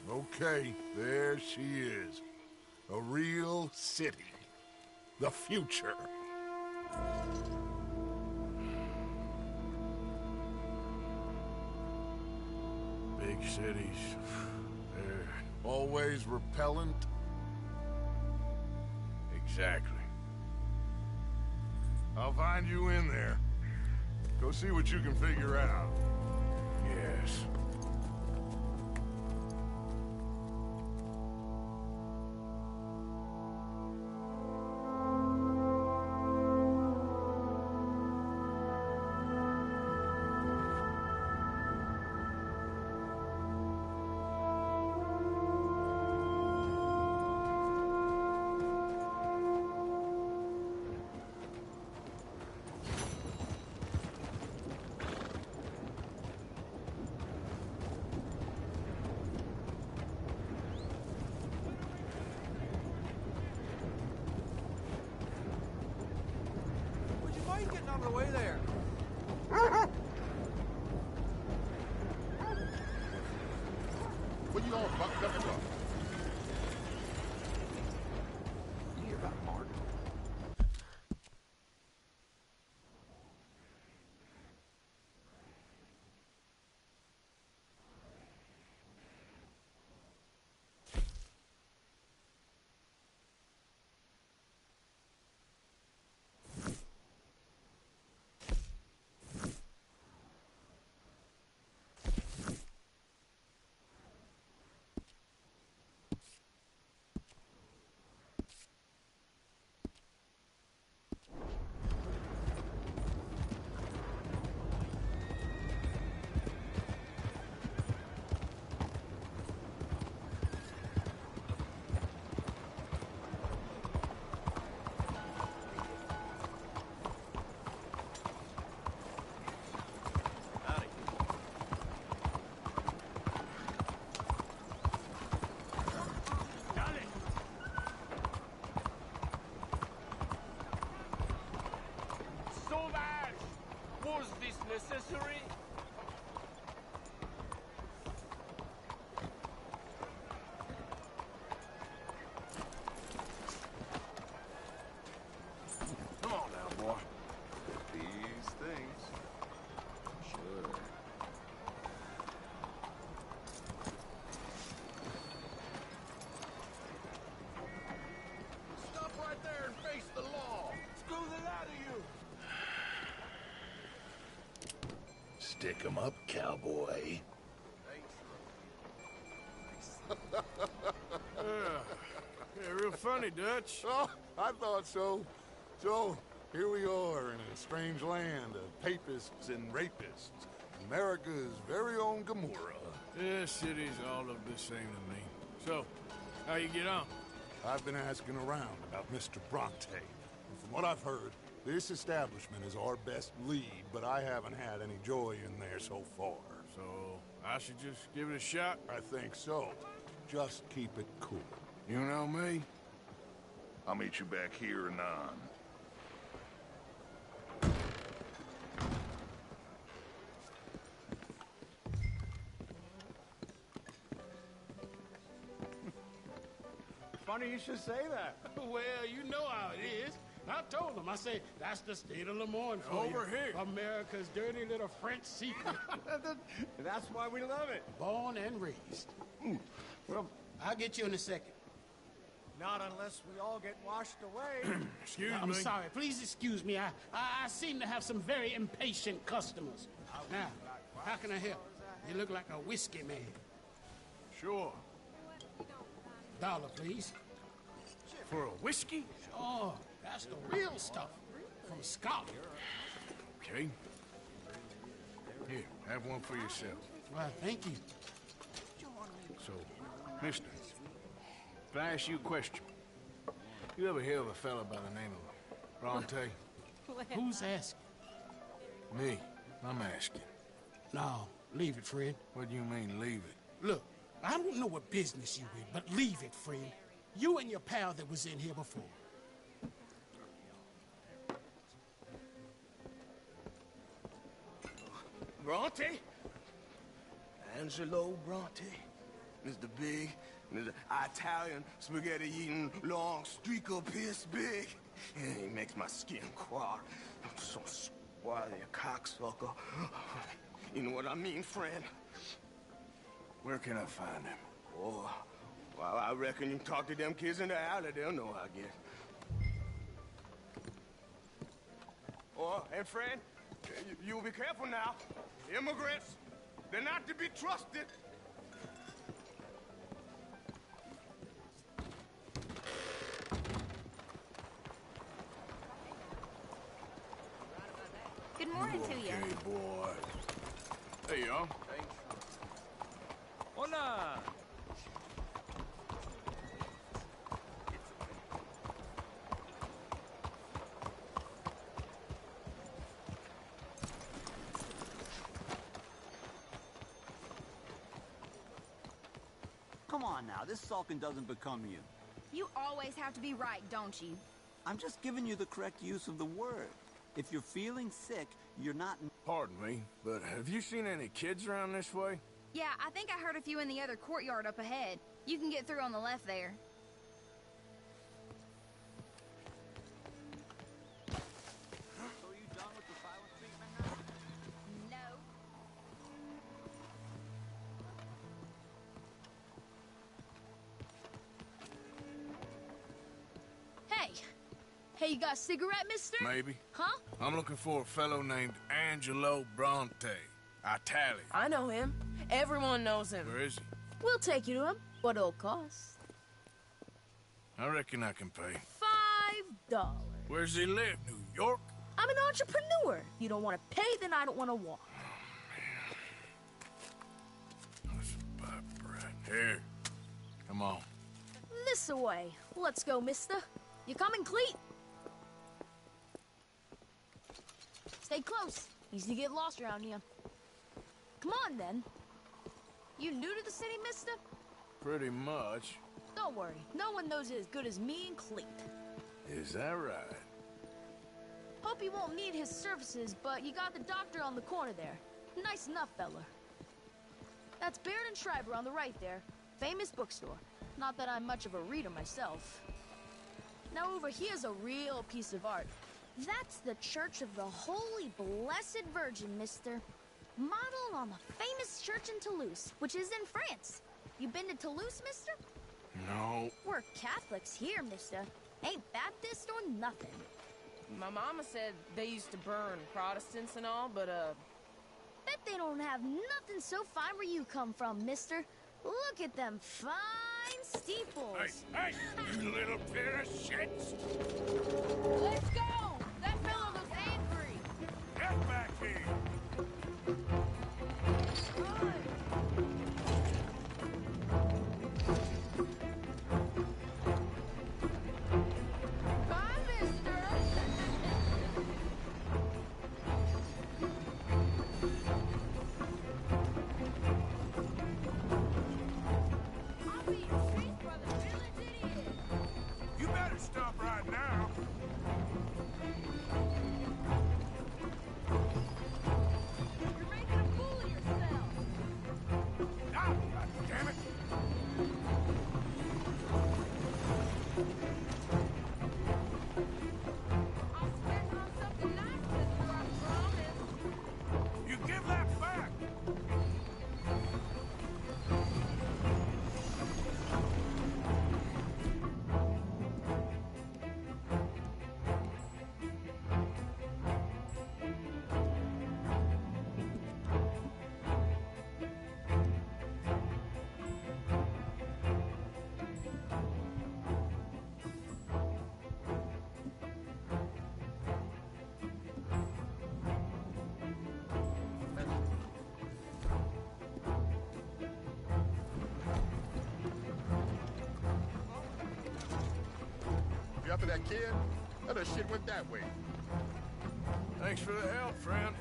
Okay. Bronte, there she is. A real city. The future. Big cities. They're always repellent. Exactly. I'll find you in there. Go see what you can figure out. Yes. Getting on the way there. What you all bucked up for? You hear about Mark? Was this necessary? Come on now, boy. These things. Sure. Stop right there and face the law. Squeeze it out of you. Stick 'em up, cowboy. Yeah, real funny, Dutch. Oh, I thought so. So, here we are in a strange land of papists and rapists. America's very own Gomorrah. This city's all look the same to me. So, how you get on? I've been asking around about Mr. Bronte. And from what I've heard, this establishment is our best lead, but I haven't had any joy in there so far. So, I should just give it a shot? I think so. Just keep it cool. You know me? I'll meet you back here anon. Funny you should say that. Well, you know how it is. I told them. I say, that's the state of Lemoyne for you. Over here. America's dirty little French secret. That's why we love it. Born and raised. Well, I'll get you in a second. Not unless we all get washed away. Excuse I'm me. sorry. Please excuse me. I seem to have some very impatient customers. Now, how can I help? You look like a whiskey man. Sure. $1, please. For a whiskey? Oh, that's the real stuff. From Scotland. Okay. Here, have one for yourself. Well, thank you. So, mister, if I ask you a question, you ever hear of a fella by the name of Bronte? Who's asking? Me. I'm asking. No, leave it, friend. What do you mean, leave it? Look, I don't know what business you in, but leave it, friend. You and your pal that was in here before. Bronte? Angelo Bronte? Mr. Big, There's an Italian spaghetti-eating long streak of piss big. And he makes my skin crawl. I'm so spoiled, you cocksucker. You know what I mean, friend? Where can I find him? Oh, well, I reckon you can talk to them kids in the alley. They'll know, I guess. Oh, and friend, you'll be careful now. Immigrants, they're not to be trusted. Good morning to you. Okay, boy. Hey, y'all. Hola! Come on now, this sulking doesn't become you. You always have to be right, don't you? I'm just giving you the correct use of the word. If you're feeling sick, you're not... Pardon me, but have you seen any kids around this way? Yeah, I think I heard a few in the other courtyard up ahead. You can get through on the left there. So are you done with the silent treatment now? No. Hey! Hey, you got a cigarette, mister? Maybe. Huh? I'm looking for a fellow named Angelo Bronte. Italian. I know him. Everyone knows him. Where is he? We'll take you to him. What it'll cost? I reckon I can pay. $5. Where's he live? New York? I'm an entrepreneur. You don't want to pay, then I don't want to walk. That's about right. Here. Come on. This way. Let's go, mister. You coming, Cleet? Stay close. Easy to get lost around here. Come on, then. You new to the city, mister? Pretty much. Don't worry. No one knows it as good as me and Cleet. Is that right? Hope you won't need his services, but you got the doctor on the corner there. Nice enough, fella. That's Baird and Schreiber on the right there. Famous bookstore. Not that I'm much of a reader myself. Now over here's a real piece of art. That's the Church of the Holy Blessed Virgin, mister. Modeled on the famous church in Toulouse, which is in France. You been to Toulouse, mister? No. We're Catholics here, mister. Ain't Baptist or nothing. My mama said they used to burn Protestants and all, but, Bet they don't have nothing so fine where you come from, mister. Look at them fine steeples. Hey, you little pair of shits! Let's go! That fellow looks angry. Get back here! Bye, mister! You better stop right now. You're making a fool of yourself. Ah, God damn it! I'll spend on something nice, mister, I promise. You give that back! You after that kid? That shit went that way. Thanks for the help, friend.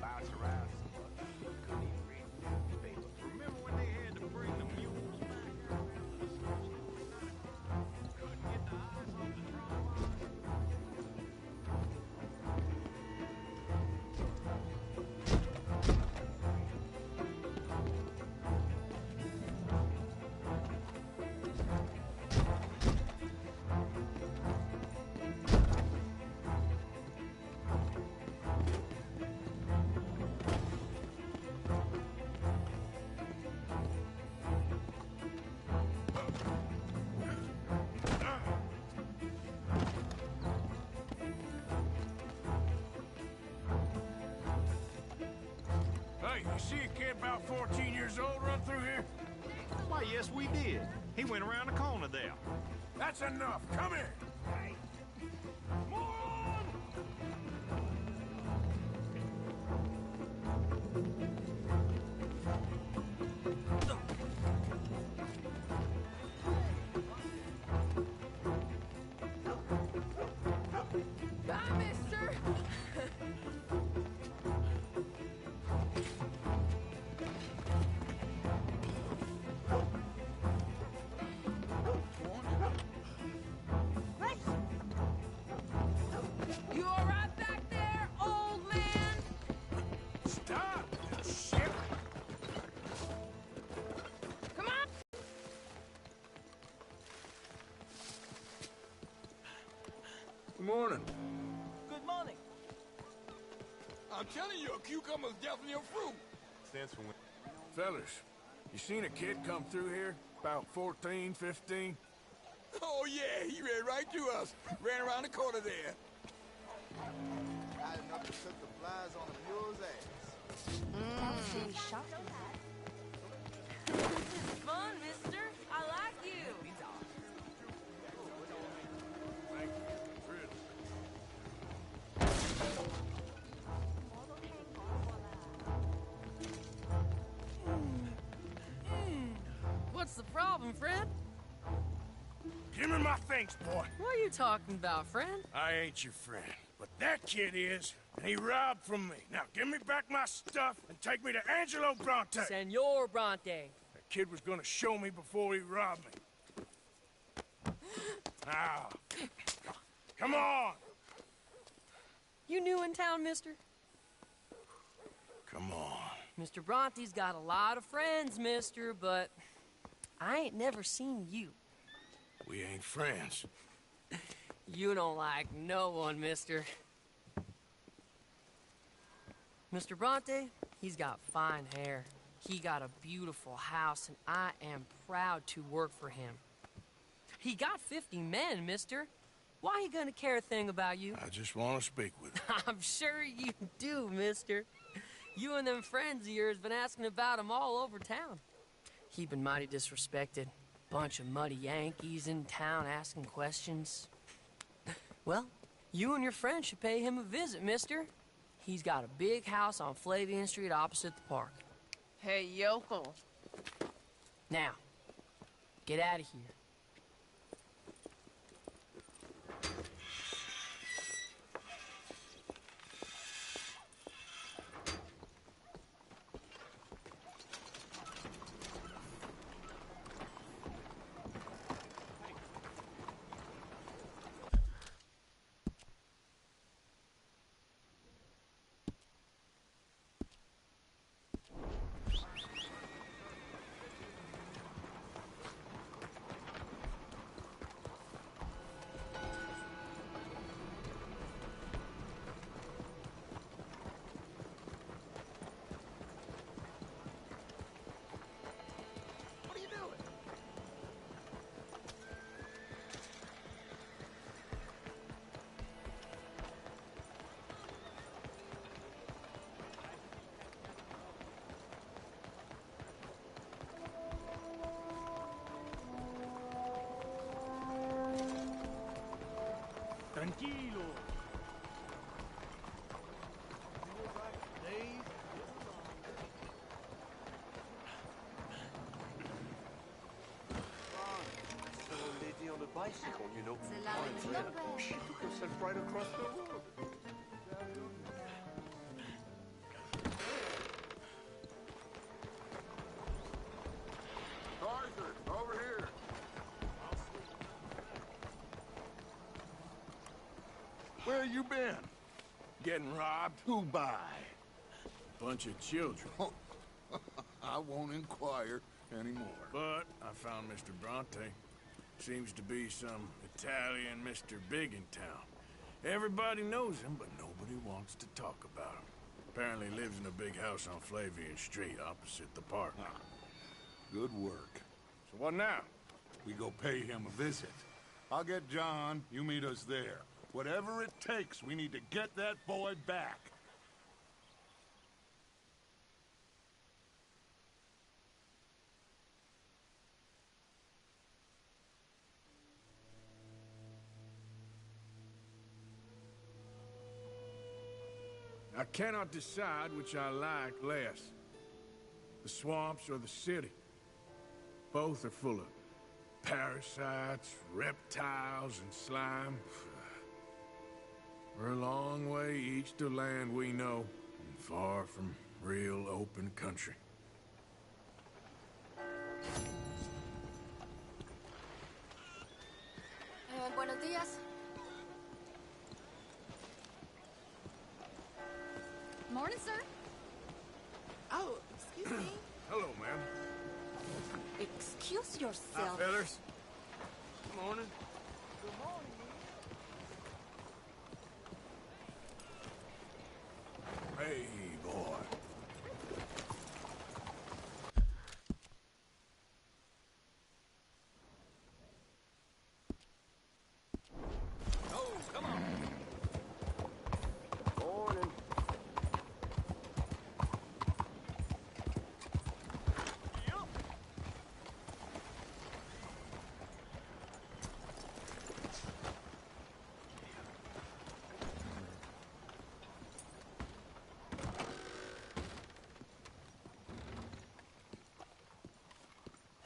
Bounce around so much. Couldn't even read the newspaper. Remember when they had to bring the mules back earlier to the source? Couldn't get the eyes off the drama. Hey, you see a kid about 14 years old run through here? Why, yes, we did. He went around the corner there. That's enough. Come here. Bye, mister. You all right back there, old man? Stop! Shit! Come on. Good morning. Good morning. I'm telling you, a cucumber's definitely a fruit. Stands for Fellas, you seen a kid come through here? About 14, 15? Oh, yeah, he ran right to us. Ran around the corner there. Had enough to set the flies on a mule's ass. That was shot. This is fun, mister. I like you. Thank you. Really. What's the problem, friend? Give me my things, boy. What are you talking about, friend? I ain't your friend, but that kid is, and he robbed from me. Now, give me back my stuff and take me to Angelo Bronte. Senor Bronte. That kid was gonna show me before he robbed me. Now, come on. You new in town, mister? Come on. Mr. Bronte's got a lot of friends, mister, but I ain't never seen you. We ain't friends. You don't like no one, mister. Mr. Bronte, he's got fine hair. He got a beautiful house, and I am proud to work for him. He got 50 men, mister. Why he gonna care a thing about you? I just want to speak with him. I'm sure you do, mister. You and them friends of yours been asking about him all over town. He been mighty disrespected. Bunch of muddy Yankees in town asking questions. Well, you and your friend should pay him a visit, mister. He's got a big house on Flavian Street opposite the park. Hey, yokel. Now, get out of here. Tranquilo. Lady on a bicycle, you know. She took herself right across the road. Arthur, over here. Where you been? Getting robbed? Who by? Bunch of children. I won't inquire anymore. But I found Mr. Bronte. Seems to be some Italian Mr. Big in town. Everybody knows him, but nobody wants to talk about him. Apparently lives in a big house on Flavian Street opposite the park. Good work. So what now? We go pay him a visit. I'll get John, you meet us there. Whatever it takes, we need to get that boy back. I cannot decide which I like less. The swamps or the city. Both are full of parasites, reptiles, and slime. We're a long way east of land we know, and far from real open country. Buenos días. Morning, sir. Oh, excuse me. Hello, ma'am. Excuse Hi, yourself. fellas. Good morning. Hey, boy. Oh, come on. Morning.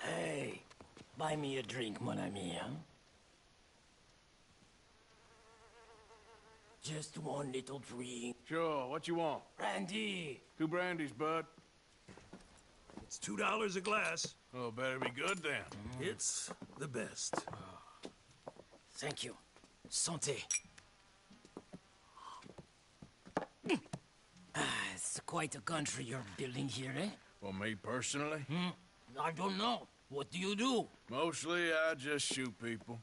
Hey, buy me a drink, mon ami, huh? Just one little drink. Sure, what you want? Brandy. 2 brandies, bud. It's $2 a glass. Oh, better be good then. It's the best. Thank you. Santé. It's quite a country you're building here, eh? Well, me personally? I don't know. What do you do? Mostly, I just shoot people.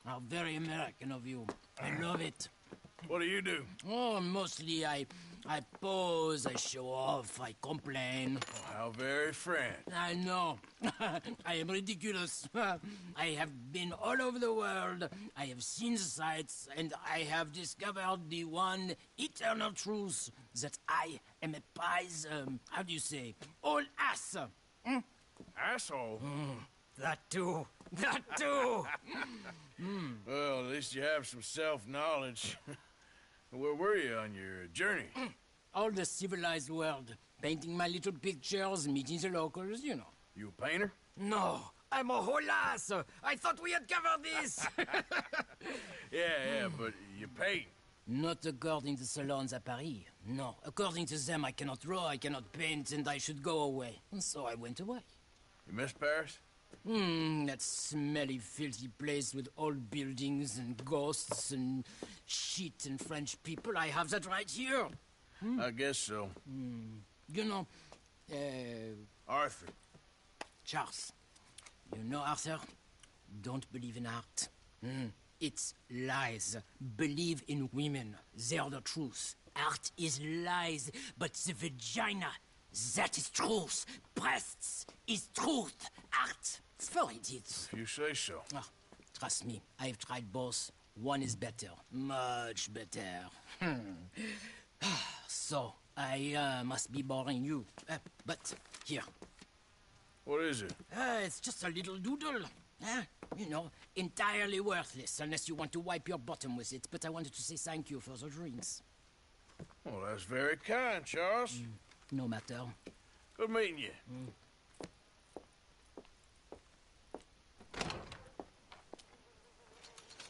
How very American of you. I love it. What do you do? Oh, mostly I pose, I show off, I complain. Oh, how very French. I know. I am ridiculous. I have been all over the world. I have seen the sights, and I have discovered the one eternal truth that I am a pies, how do you say, old ass. Asshole? That too. That too. Well, at least you have some self-knowledge. Where were you on your journey? All the civilized world. Painting my little pictures, meeting the locals, you know. You a painter? No, I'm a whole ass. I thought we had covered this. Yeah, but you paint. Not according to salons at Paris. No, according to them, I cannot draw, I cannot paint, and I should go away. And so I went away. You miss Paris? That smelly, filthy place with old buildings and ghosts and shit and French people. I have that right here. I guess so. You know, Arthur. Charles. You know, Arthur? Don't believe in art. It's lies. Believe in women. They're the truth. Art is lies, but the vagina, that is truth. Breasts is truth. Art, it's for idiots. If you say so. Trust me, I've tried both. One is better. Much better. So, I must be boring you. But, here. What is it? It's just a little doodle. You know, entirely worthless, unless you want to wipe your bottom with it. But I wanted to say thank you for the drinks. Well, that's very kind, Charles. No matter. Good meeting you.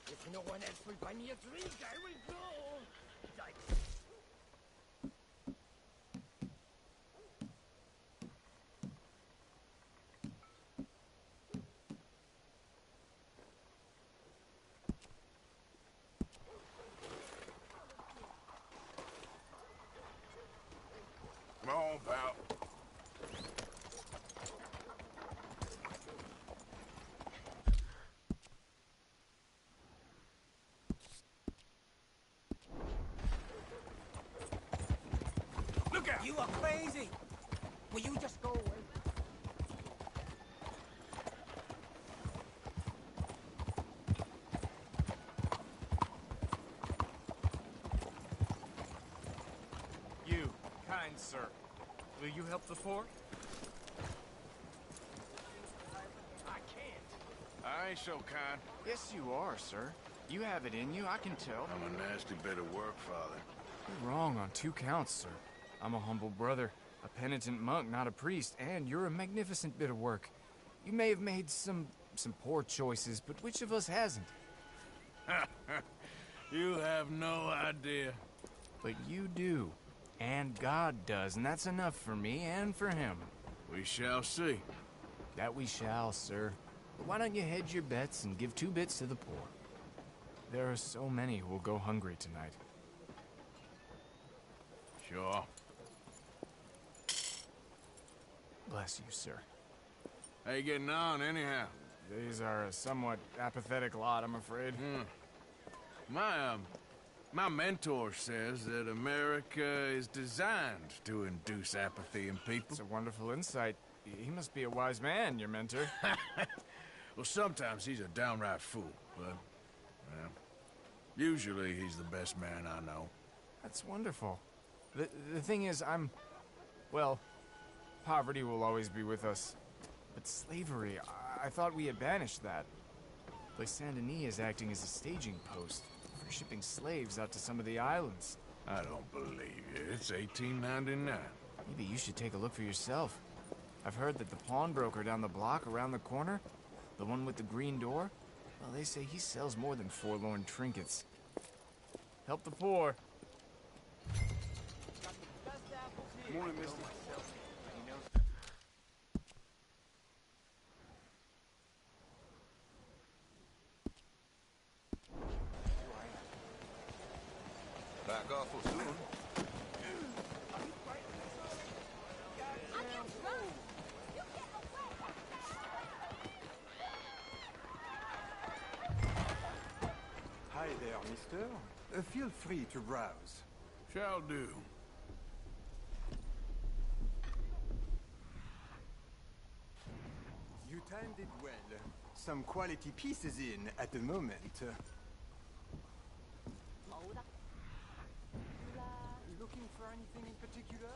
If no one else will buy me a drink, I will go. Come on, pal. Look out! You are crazy! Will you just go away? You, kind sir, will you help the poor? I can't. I ain't so kind. Yes, you are, sir. You have it in you, I can tell. I'm a nasty bit of work, Father. You're wrong on 2 counts, sir. I'm a humble brother, a penitent monk, not a priest, and you're a magnificent bit of work. You may have made some poor choices, but which of us hasn't? You have no idea. But you do. And God does, and that's enough for me and for him. We shall see. That we shall, sir. But why don't you hedge your bets and give 2 bits to the poor? There are so many who will go hungry tonight. Sure. Bless you, sir. How you getting on, anyhow? These are a somewhat apathetic lot, I'm afraid. My mentor says that America is designed to induce apathy in people. It's a wonderful insight. He must be a wise man, your mentor. Well, sometimes he's a downright fool, but, well, usually he's the best man I know. That's wonderful. The thing is, well, poverty will always be with us. But slavery, I thought we had banished that. Like Saint Denis is acting as a staging post for shipping slaves out to some of the islands. I don't believe you. It's 1899. Maybe you should take a look for yourself. I've heard that the pawnbroker down the block around the corner, the one with the green door, well, they say he sells more than forlorn trinkets. Help the poor. Morning, mister. Back off soon. Hi there, mister. Feel free to browse. Shall do. You timed it well. Some quality pieces in at the moment. Looking for anything in particular?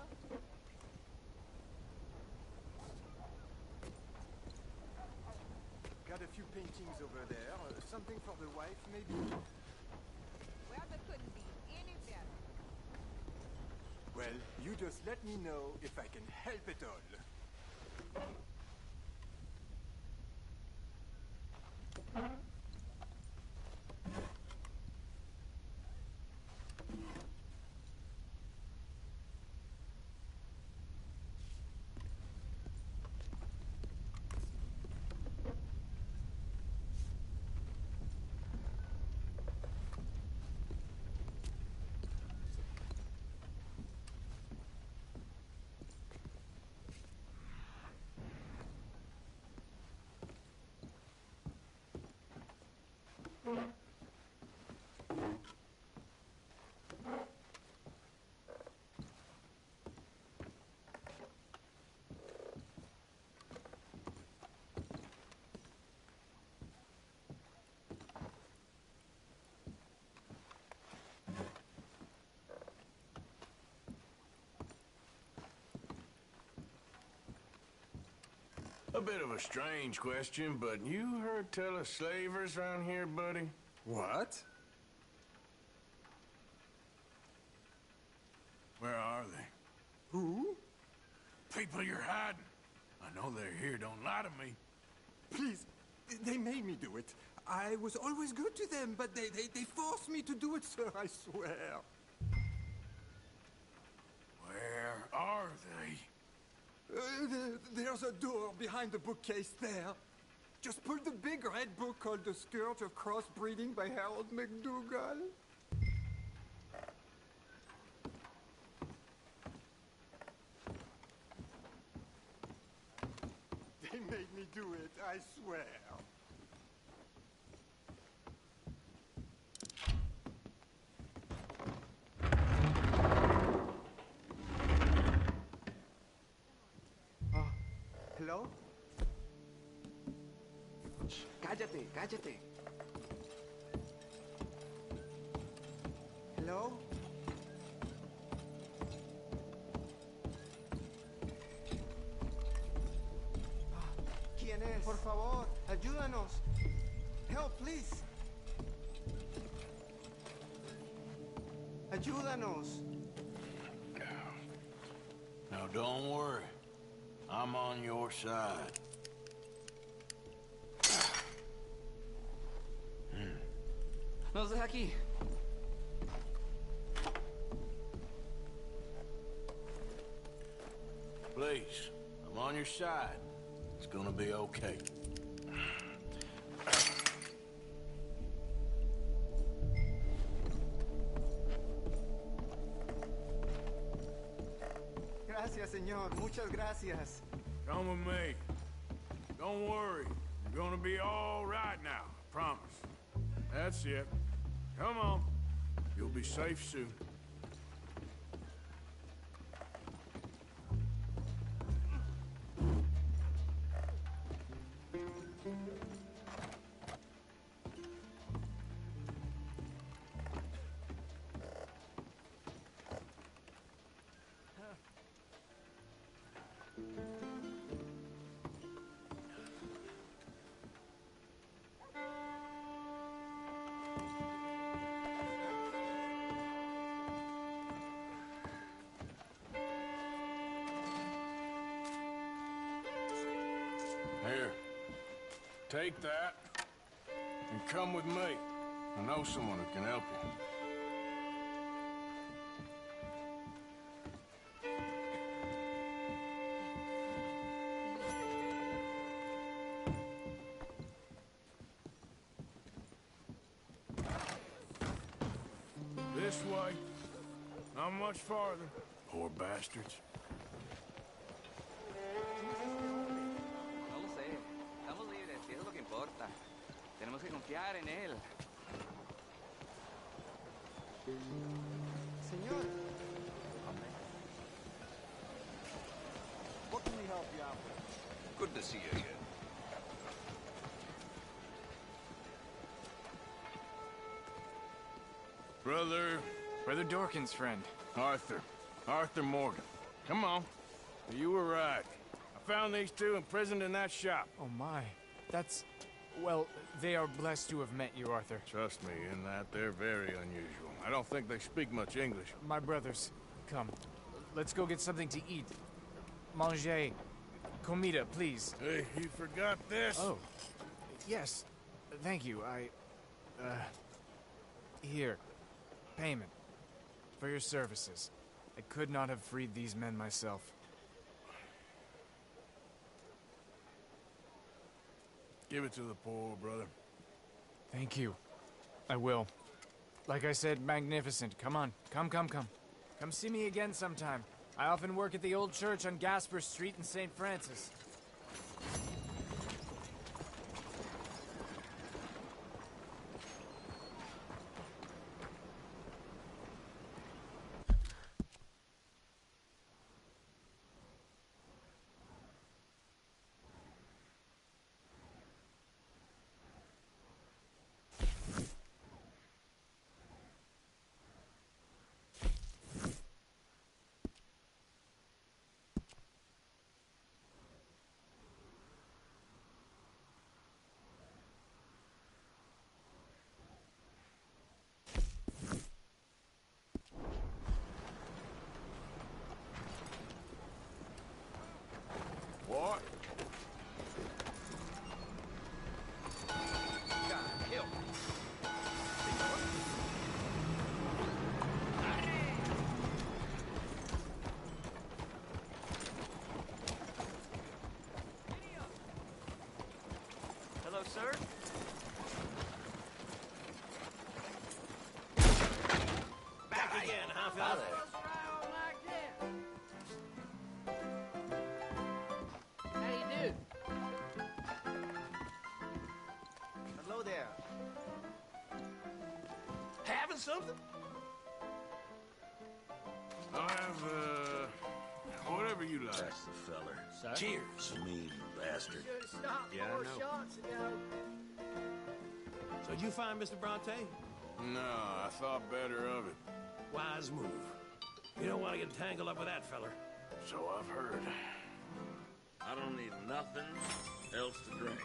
Got a few paintings over there. Something for the wife, maybe? Well, there couldn't be any better. Well, you just let me know if I can help at all. A bit of a strange question, but you heard tell of slavers around here, buddy? What? Where are they? Who? People you're hiding. I know they're here, don't lie to me. Please, they made me do it. I was always good to them, but they forced me to do it, sir, I swear. Where are they? There's a door behind the bookcase there. Just pull the big red book called The Scourge of Crossbreeding by Harold McDougall. They made me do it, I swear. Hello? Cállate, cállate. Hello? ¿Quién es? Por favor, ayúdanos. Help, please. ayúdanos. Now, don't worry. I'm on your side. Nos deja aquí. Please, I'm on your side. It's gonna be okay. Gracias, señor. Muchas gracias. Come with me. Don't worry. You're gonna be all right now. I promise. That's it. Come on. You'll be safe soon. Here, take that, and come with me. I know someone who can help you. This way. Not much farther. Poor bastards. No lo sé. Estamos libres, y eso es lo que importa. Tenemos que confiar en él. Señor. What can we help you out with? Good to see you again. Brother Dorkin's friend. Arthur Morgan. Come on. You were right. I found these two imprisoned in that shop. Oh my. That's... Well, they are blessed to have met you, Arthur. Trust me, in that they're very unusual. I don't think they speak much English. My brothers, come. Let's go get something to eat. Manger. Comida, please. Hey, you forgot this? Oh. Yes. Thank you. Here. Payment. For your services. I could not have freed these men myself. Give it to the poor, brother. Thank you. I will. Like I said, magnificent. Come on. Come. Come see me again sometime. I often work at the old church on Gasper Street in St. Francis. What? Hello, sir. Back again, huh, fella? How you do? Hello there. Having something? I'll have, whatever you like. That's the feller. Sir? Cheers. Mean bastard. Yeah, I know. Shots ago. So did you find Mr. Bronte? No, I thought better of it. Wise move. You don't want to get tangled up with that feller. So I've heard. I don't need nothing else to drink.